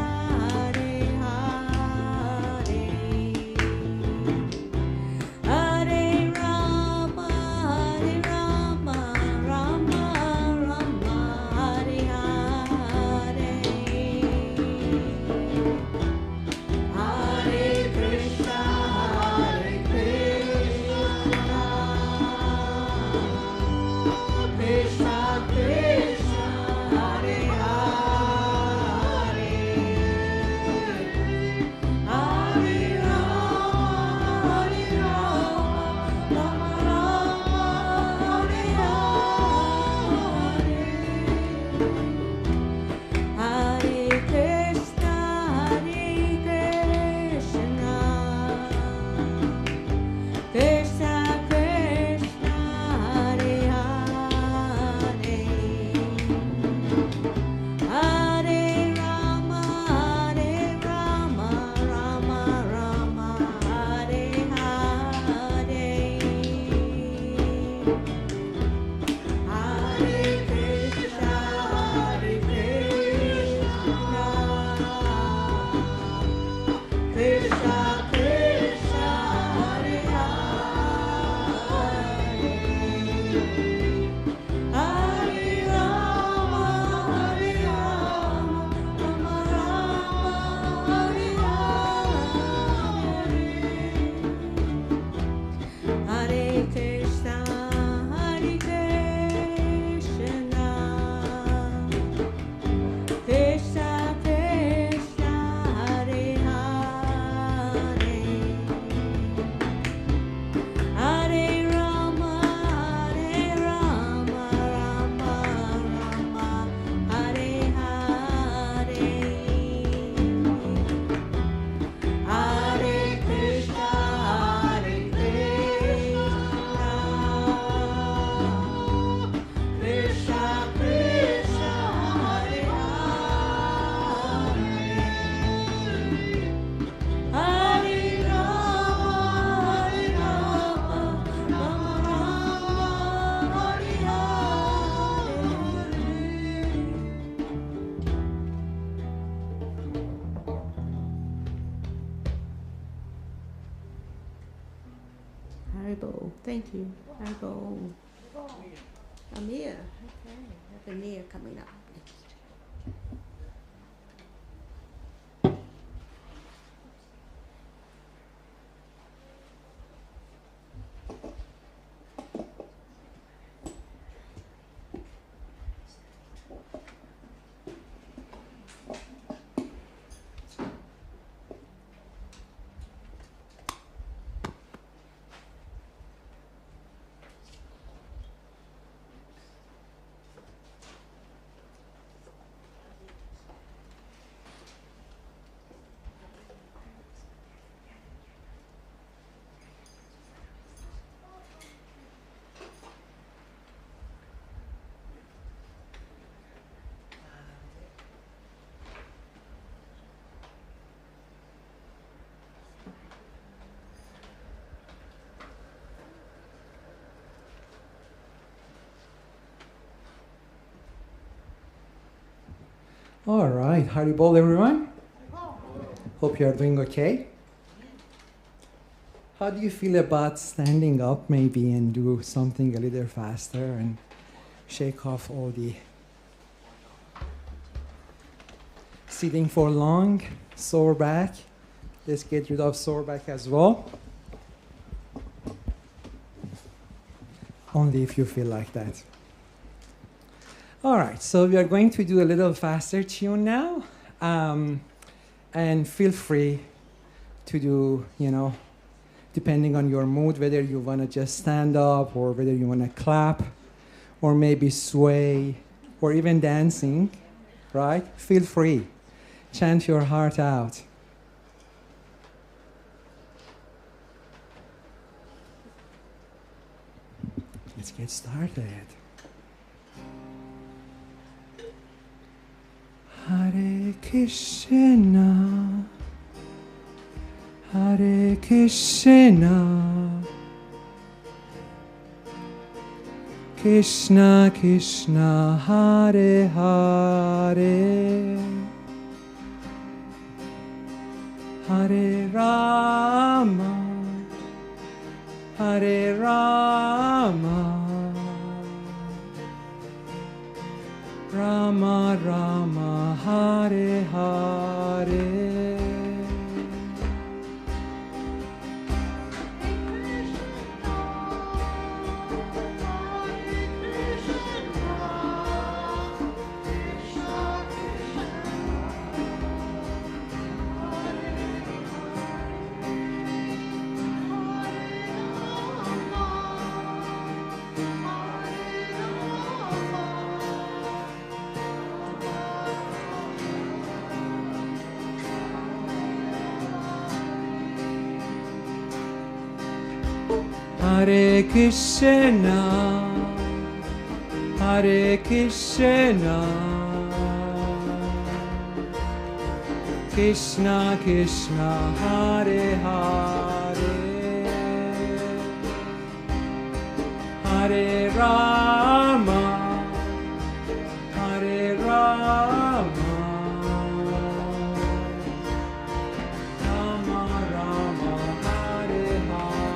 Hare Hare Hare Rama Rama Rama Hare Hare Hare Krishna Krishna Krishna Hare Hare Hare Rama Rama Rama Hare Hare Hare Krishna Krishna Krishna Hare Hare Hare Rama Rama Rama Hare Hare Hare Krishna Krishna Krishna Hare Hare Hare Rama Rama Rama Hare Hare Hare Krishna Krishna Krishna Hare Hare Hare Rama Rama Hare Hare Hare Krishna Krishna Krishna Hare Hare Hare Rama Rama Hare Hare Haribo, thank you. Haribo. Amir, okay. Have Amir coming up next. All right, Haribol everyone. Hope you are doing okay. How do you feel about standing up maybe and do something a little faster and shake off all the sitting for long, sore back? Let's get rid of sore back as well. Only if you feel like that. All right, so we are going to do a little faster tune now. And feel free to do, depending on your mood, whether you want to just stand up or whether you want to clap or maybe sway or even dancing, right? Feel free. Chant your heart out. Let's get started. Hare Krishna, Hare Krishna, Krishna Krishna Hare Hare Hare Rama Hare Rama Rama Rama Hare Hare Hare Krishna, Hare Krishna, Krishna Krishna, Hare Hare, Hare Rama, Hare Rama, Rama Rama, Hare Hare.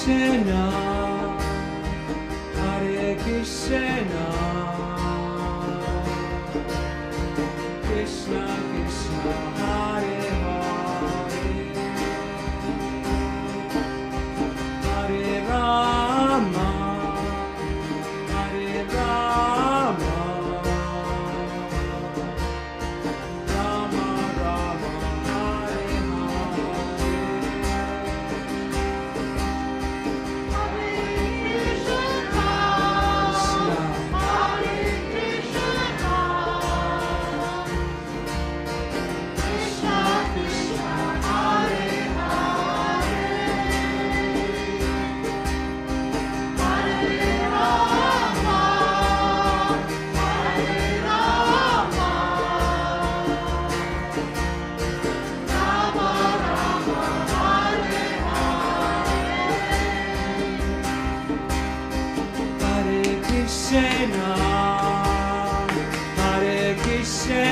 Krishna, Hare Krishna, Krishna Krishna, Hare Hare, Hare Rama, Hare Rama, Rama Rama, Hare Krishna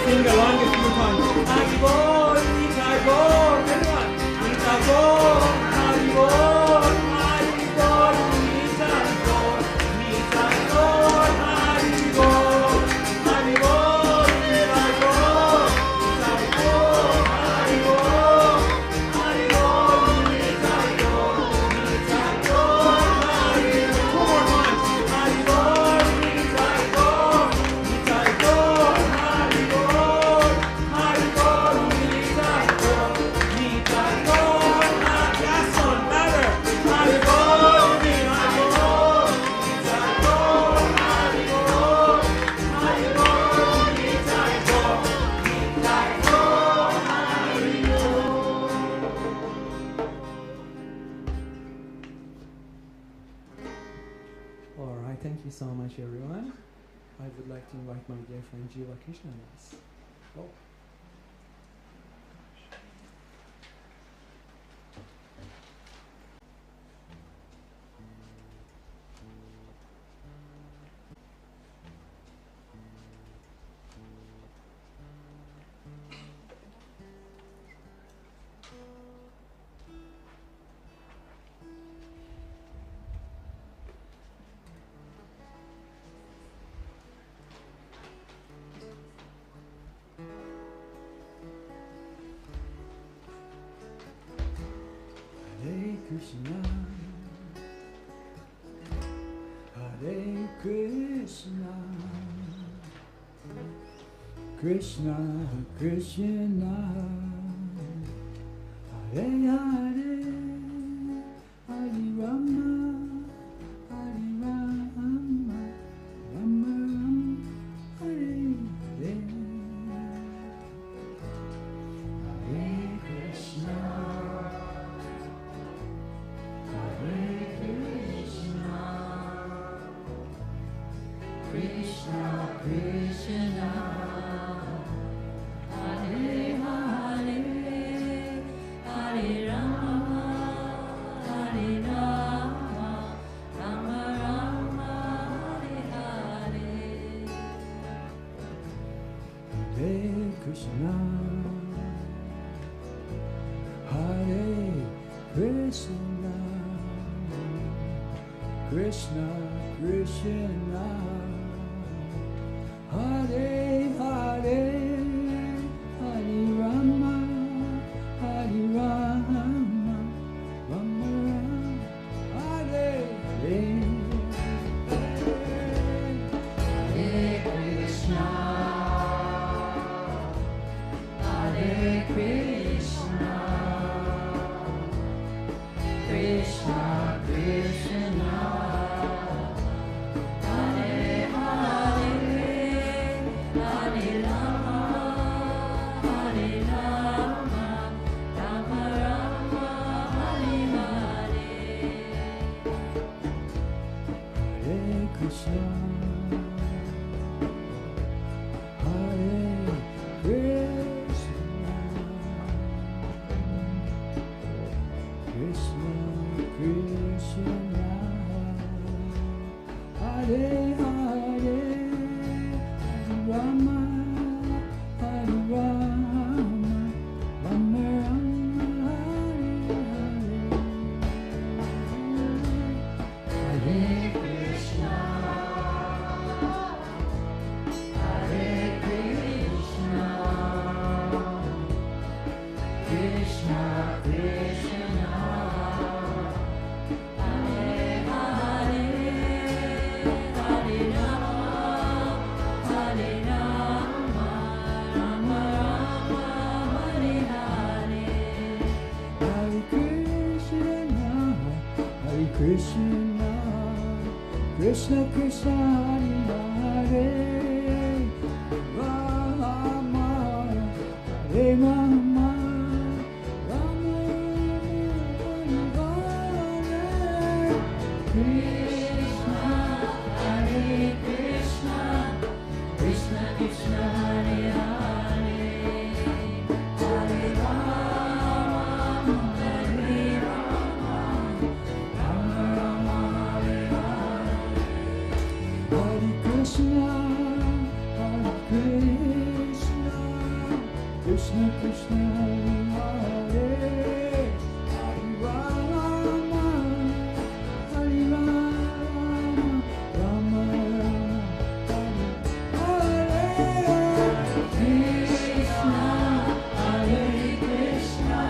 sing along a few times. Haribol, Nitabol, everyone. Nitabol, Haribol, Haribol, Nitabol, Nitabol, Haribol, Haribol, Nitabol, Nitabol, Haribol, Haribol, Nitabol, Nitabol, Haribol. Two more times. Haribol, Nitabol, Nitabol, Haribol, Haribol, Nitabol, Nitabol, last one, louder. Haribol, Nitabol, Nitabol, Haribol, Haribol, Nitabol, Nitabol, Haribol. All right, thank you so much, everyone. I would like to invite my dear friend Jiva Krishna next. Oh. Hare Krishna, Hare Krishna, Krishna Krishna, Hare Hare, Hare Rama, Hare Rama, Rama Rama, Hare Hare, Hare Krishna. Krishna Krishna, Hare Hare, Hare Rama, Hare Rama, Rama Rama, Hare Hare. Hare Krishna, Hare Krishna, Krishna Krishna, Hare Hare, Hare Rama, Hare Rama, Rama Rama, Hare Hare. Hare Krishna, Hare Krishna, Krishna Krishna, Hare Hare, Hare Rama, Hare Rama, Rama Rama, Hare Hare. Hare Krishna, Hare Krishna, Krishna Krishna, Hare Hare, Hare Rama, Hare Rama, Rama Rama, Hare Hare. Hare Krishna, Hare Krishna, Krishna Krishna, Hare Hare, Hare Rama, Hare Rama, Rama Rama, Hare Hare. Hare Krishna, Hare Krishna, Krishna Krishna, Hare Hare, Rama, Hare Rama, Rama Rama, Hare Krishna, Hare Krishna, Krishna Krishna, Hare Hare, Hare Rama, Hare Rama, Rama Rama, Hare Hare. Hare Krishna, Hare Krishna, Krishna Krishna Hare Hare, Hare Rama, Hare Rama, Rama Rama, Hare Krishna, Hare Krishna,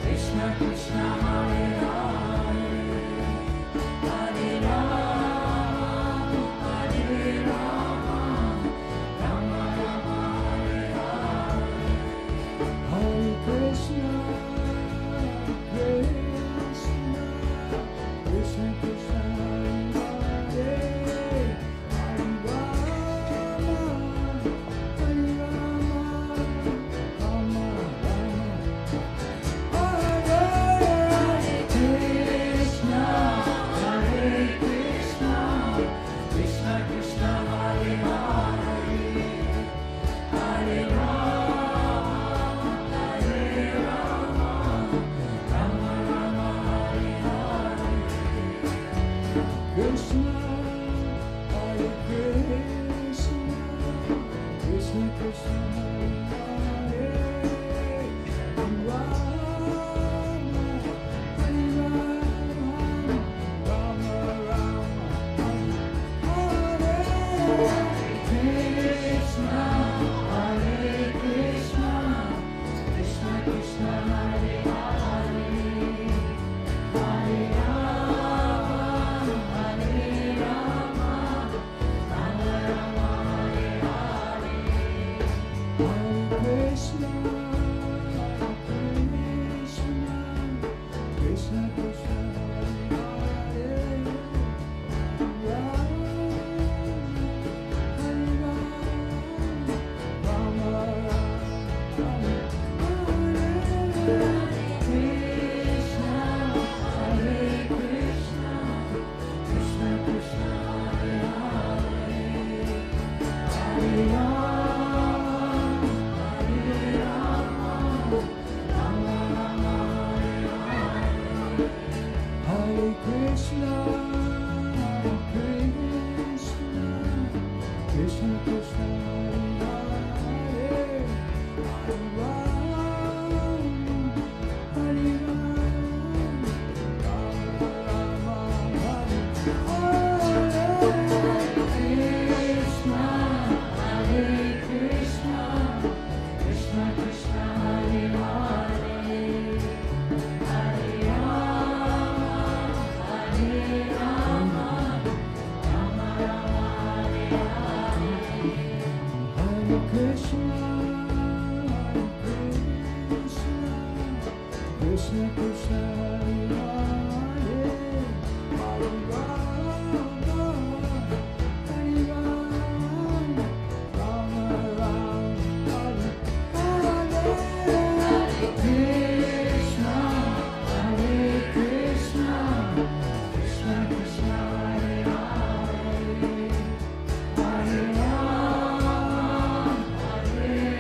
Krishna Krishna Hare Hare, Hare Rama, Hare Rama, Rama Rama Hare Hare, Hare Krishna, Krishna, Krishna Krishna Hare Hare, Hare Rama, Hare Rama, Rama Rama, Hare Krishna, Hare Krishna, Krishna Krishna Hare Hare, Hare Rama, Hare Rama, Rama Rama Hare Hare, Krishna, Hare Krishna, Krishna Krishna Hare Hare, Hare Rama, Hare Rama, Rama Rama, Hare Krishna, Hare Krishna, Krishna Krishna Hare Hare, Hare Rama, Hare Rama, Rama Rama Hare Hare, Hare Krishna, Krishna Krishna Hare Hare, Hare Krishna, Krishna, Krishna Krishna Hare Hare, Hare Rama, Hare Rama, Hare Krishna, Hare Krishna, Krishna Krishna Hare Hare, Hare Rama, Hare Rama, Rama Rama Hare Hare, Hare Krishna, Krishna Krishna Hare Hare, Hare Rama, Hare Rama, Rama Rama, Hare Krishna, Hare Krishna, Krishna Krishna Hare Hare, Hare Rama, Hare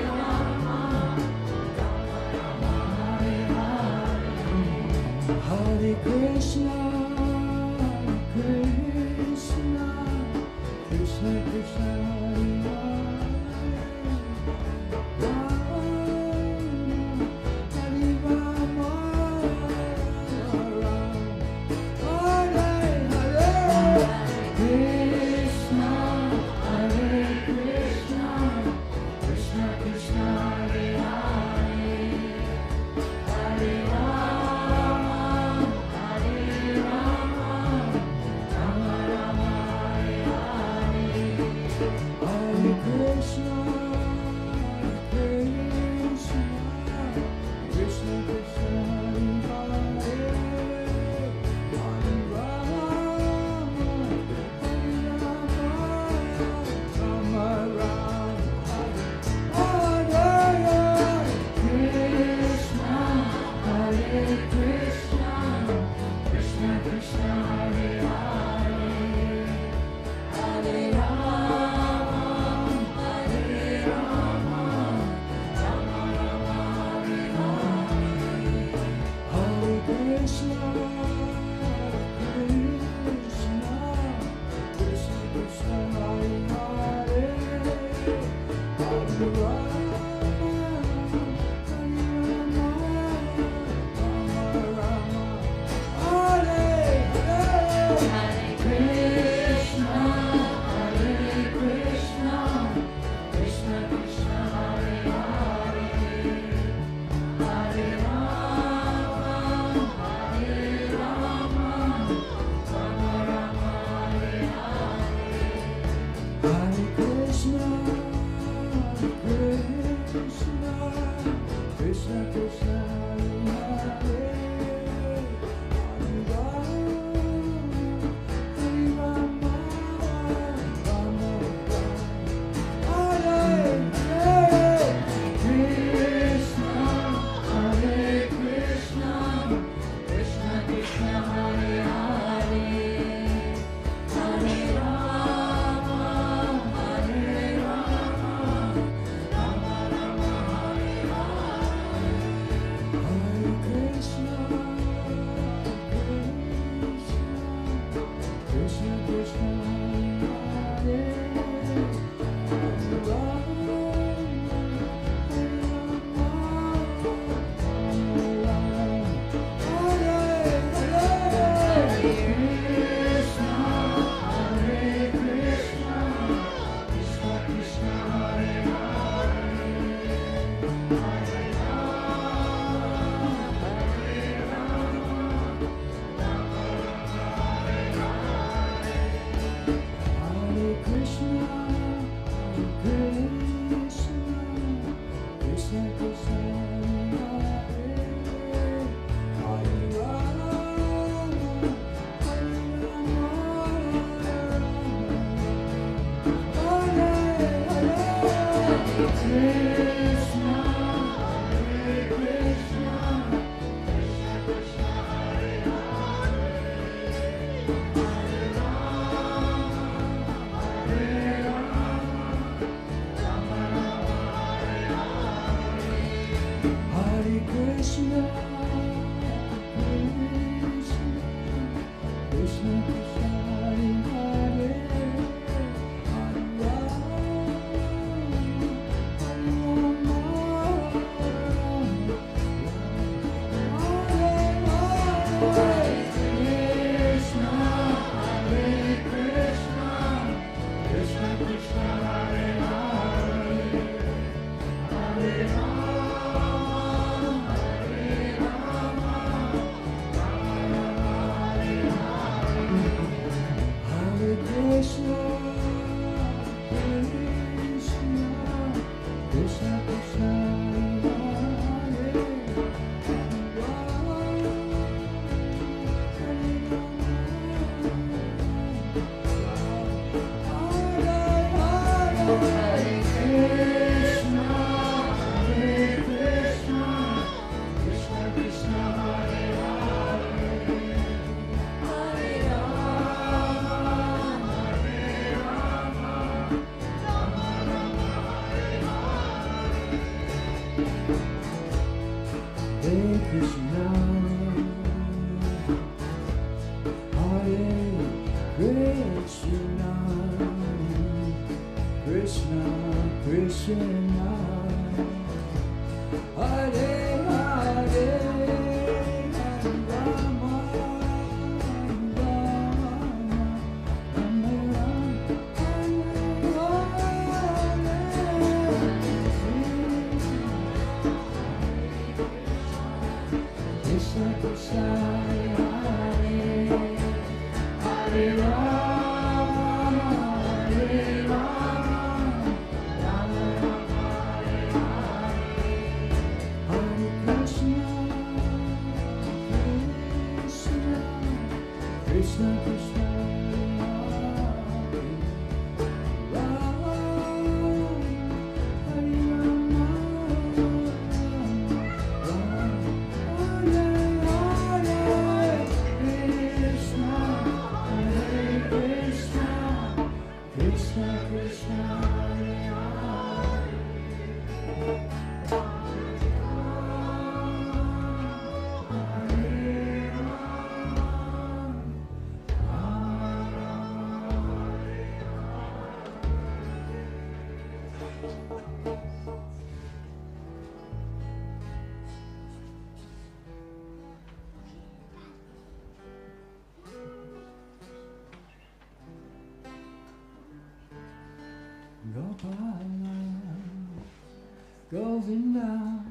Govinda,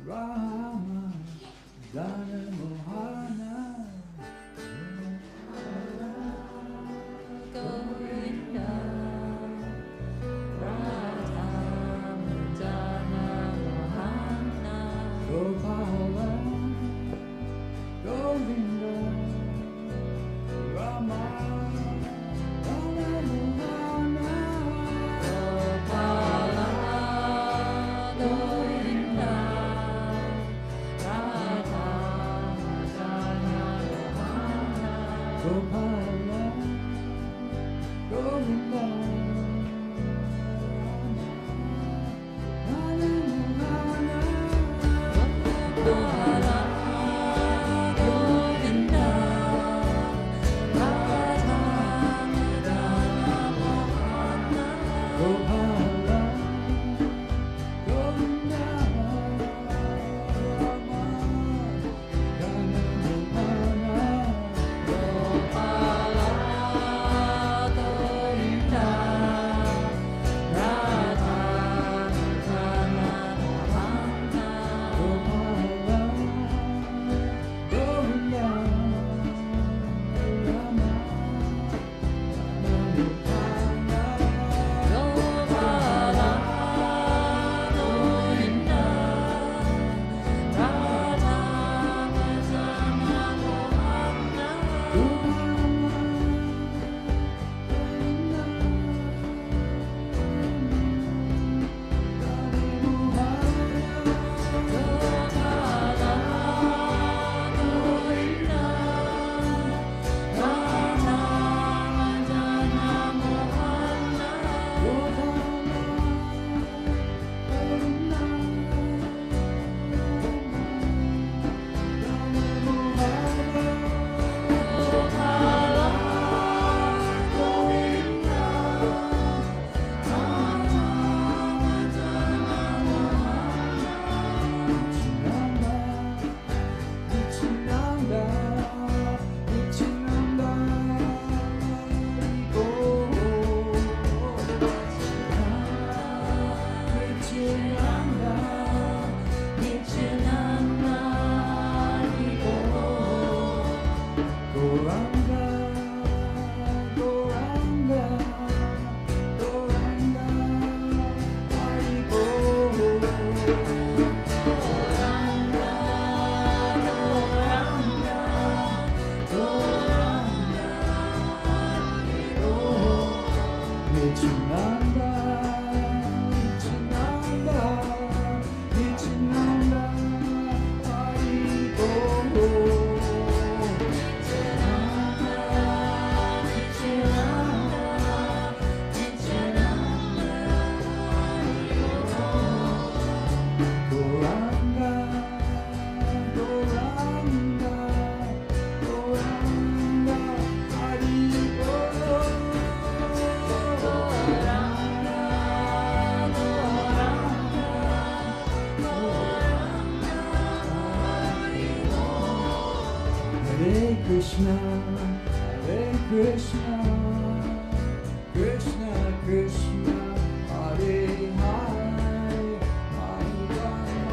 Rama, Dana Mohana, Govinda, Radha Krishna, Hare Krishna, Krishna Krishna, Hare Hare, Hare Rama,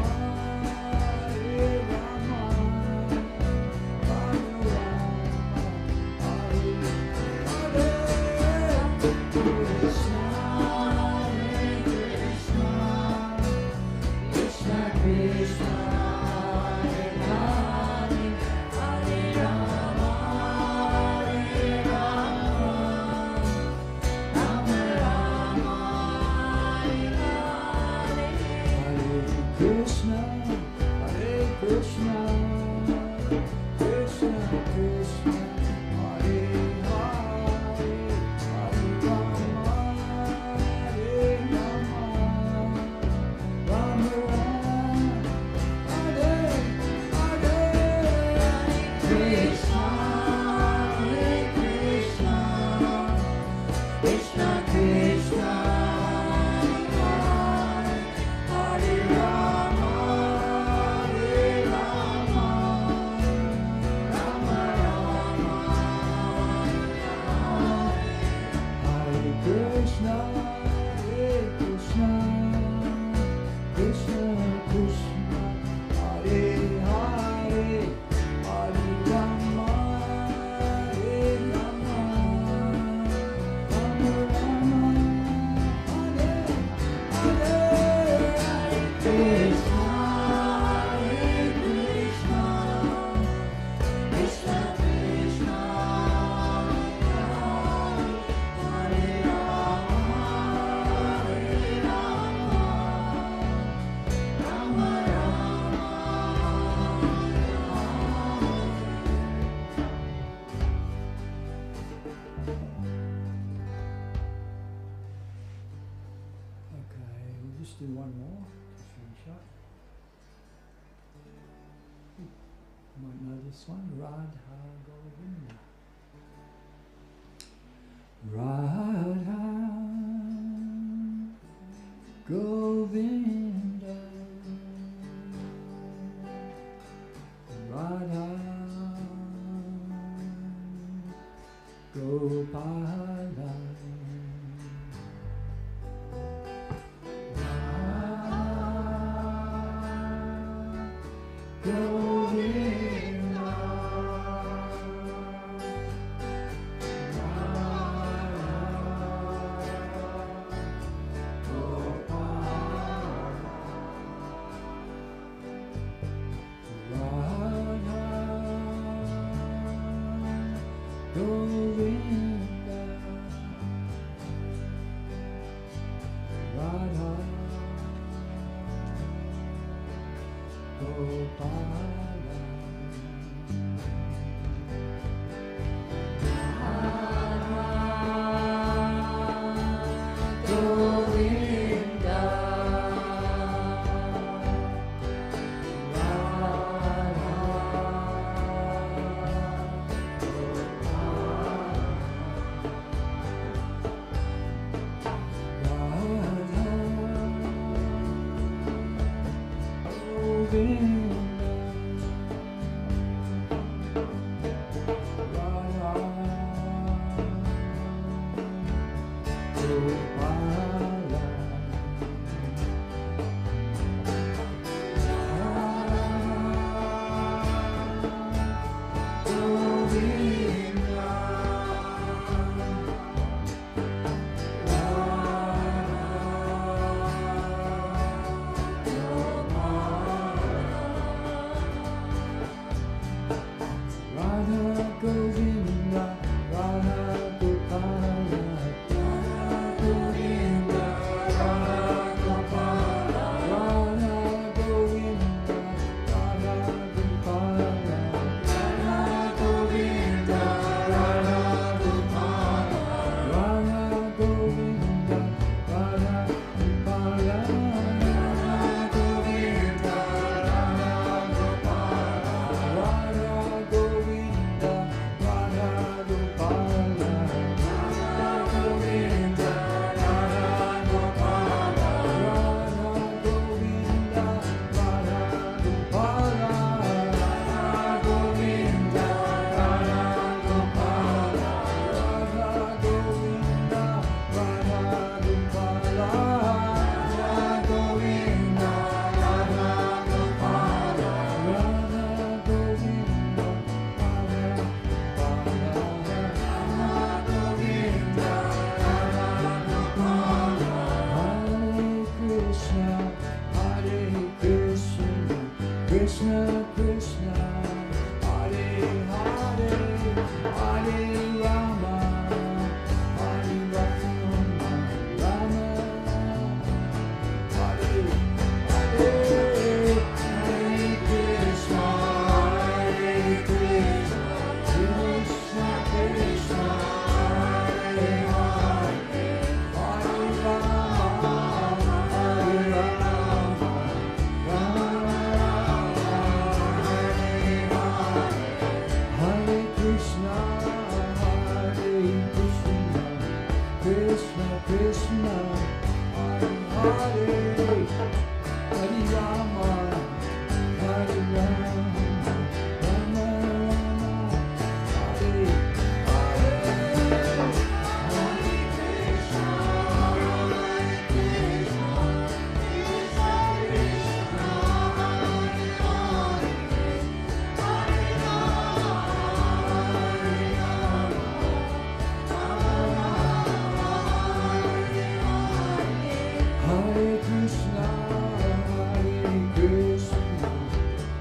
Hare Rama, Rama Rama, Hare Hare, Krishna, Hare Krishna, Krishna Krishna, Hare Hare, Hare Rama, Hare Rama, Rama Rama, Hare Hare, Krishna, Hare Krishna, Krishna Krishna, Hare Hare, Hare Rama, Hare Rama, Rama Rama, Hare Hare, Krishna, Hare Krishna, Krishna Krishna, Hare Rama, Hare Rama, Rama Rama, Hare Krishna, Hare Krishna, Krishna Krishna, Hare Hare, Hare Rama, Hare Rama, Rama Rama, Hare Hare, Krishna, Hare Krishna, Krishna Krishna, Hare Rama, Hare Rama, Rama Rama. Okay, we'll just do one more to finish up. You might know this one, Radha Govinda. Radha Govinda, Radha Gopala, Govinda, Radha Gopala, Govinda, Radha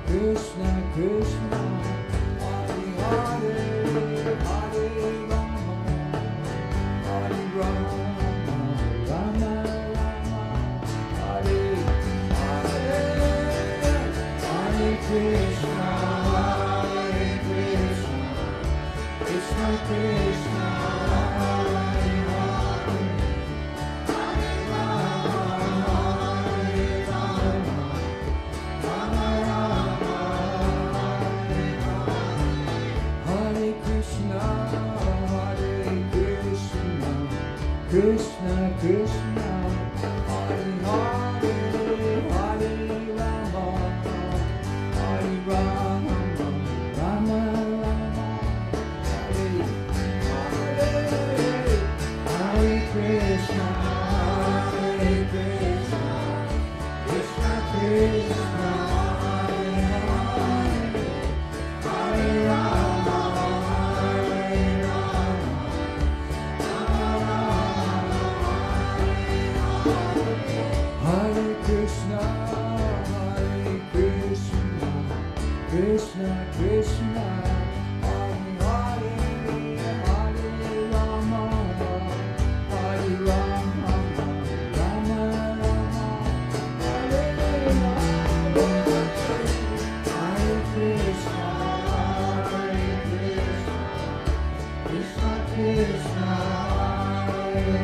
Krishna, Krishna, Hare Hare, Hare Rama, Hare Rama, Rama Rama, Hare Hare, Hare Krishna, Hare Krishna, Krishna Krishna, Hare Hare, Hare Rama, Hare Rama, Hare Krishna, Hare Krishna, Krishna Krishna, Hare Hare, Hare Rama, Hare Rama, Rama Rama, Hare Hare, Hare Krishna, Hare Krishna, Krishna Krishna, Hare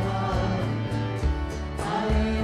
Hare. Hare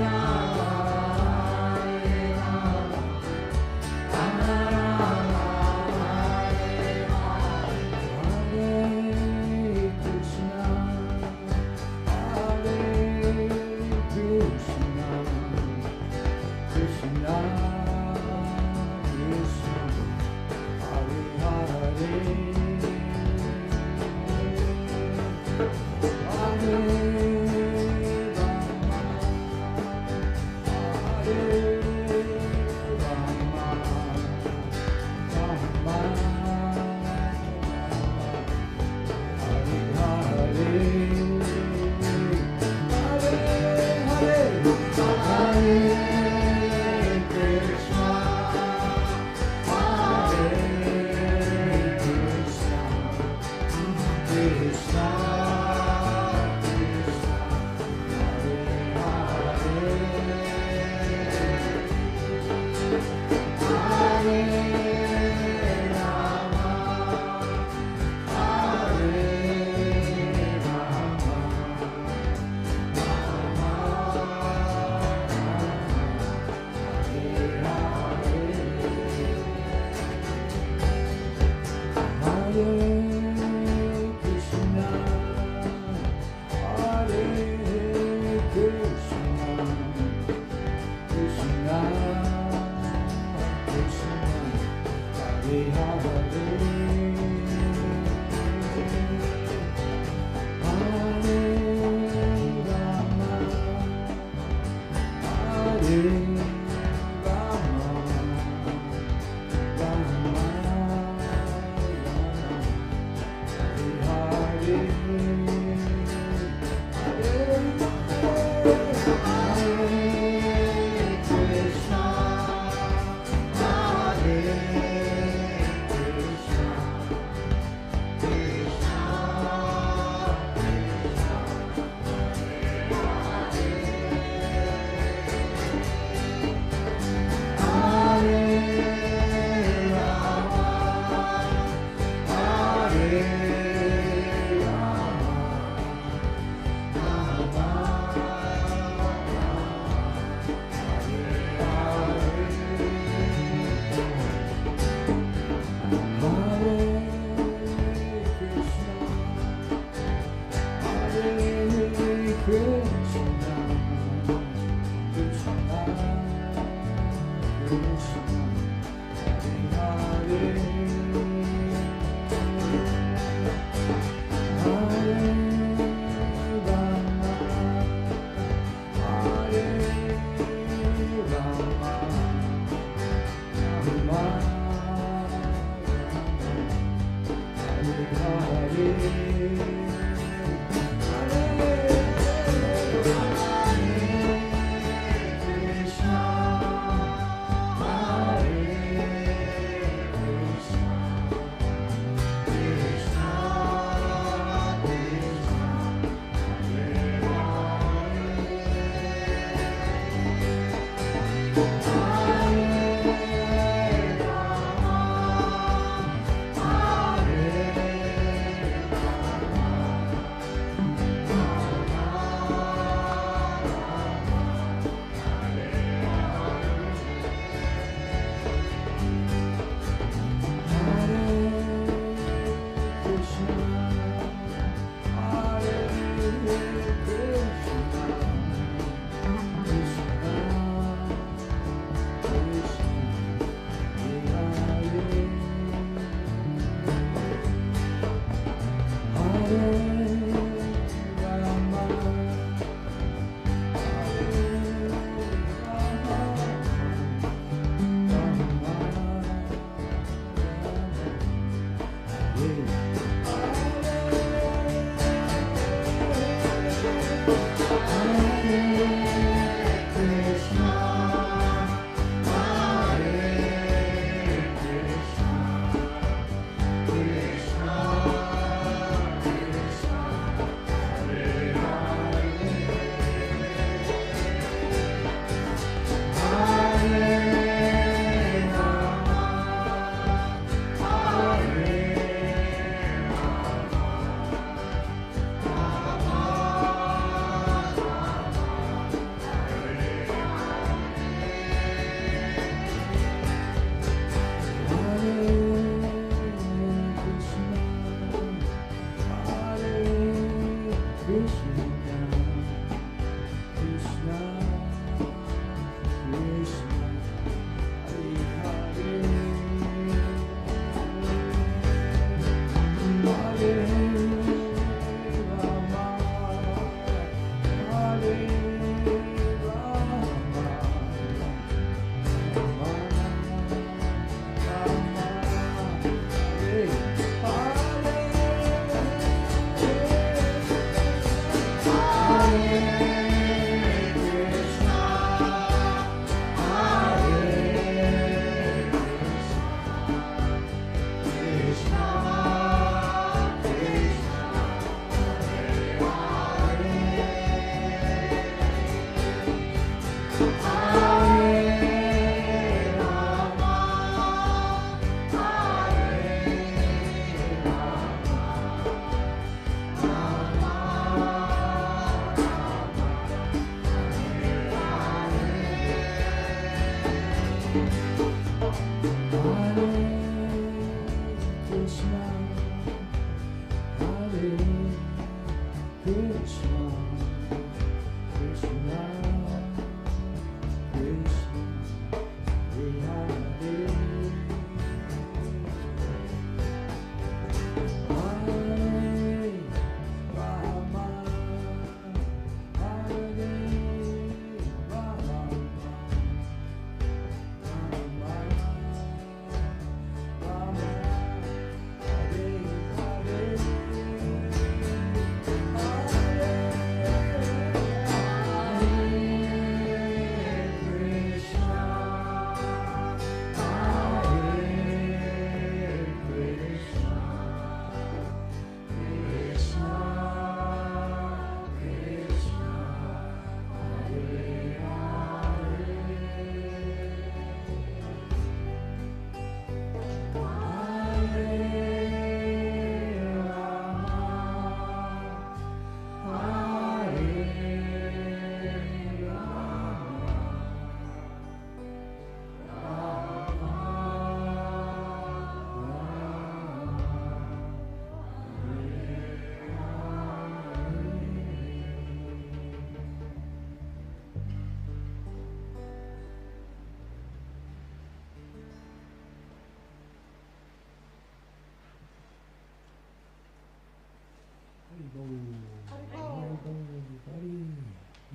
Everybody,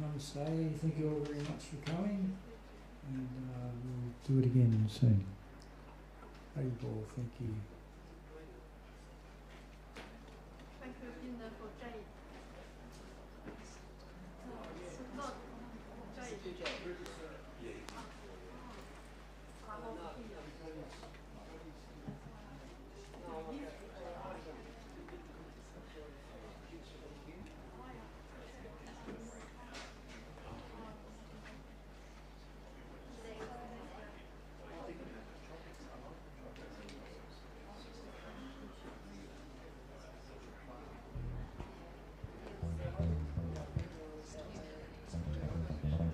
namaste. Thank you all very much for coming, and we'll do it again soon. Hari Bol, thank you. Thank you, Linda, for Jade. Jade.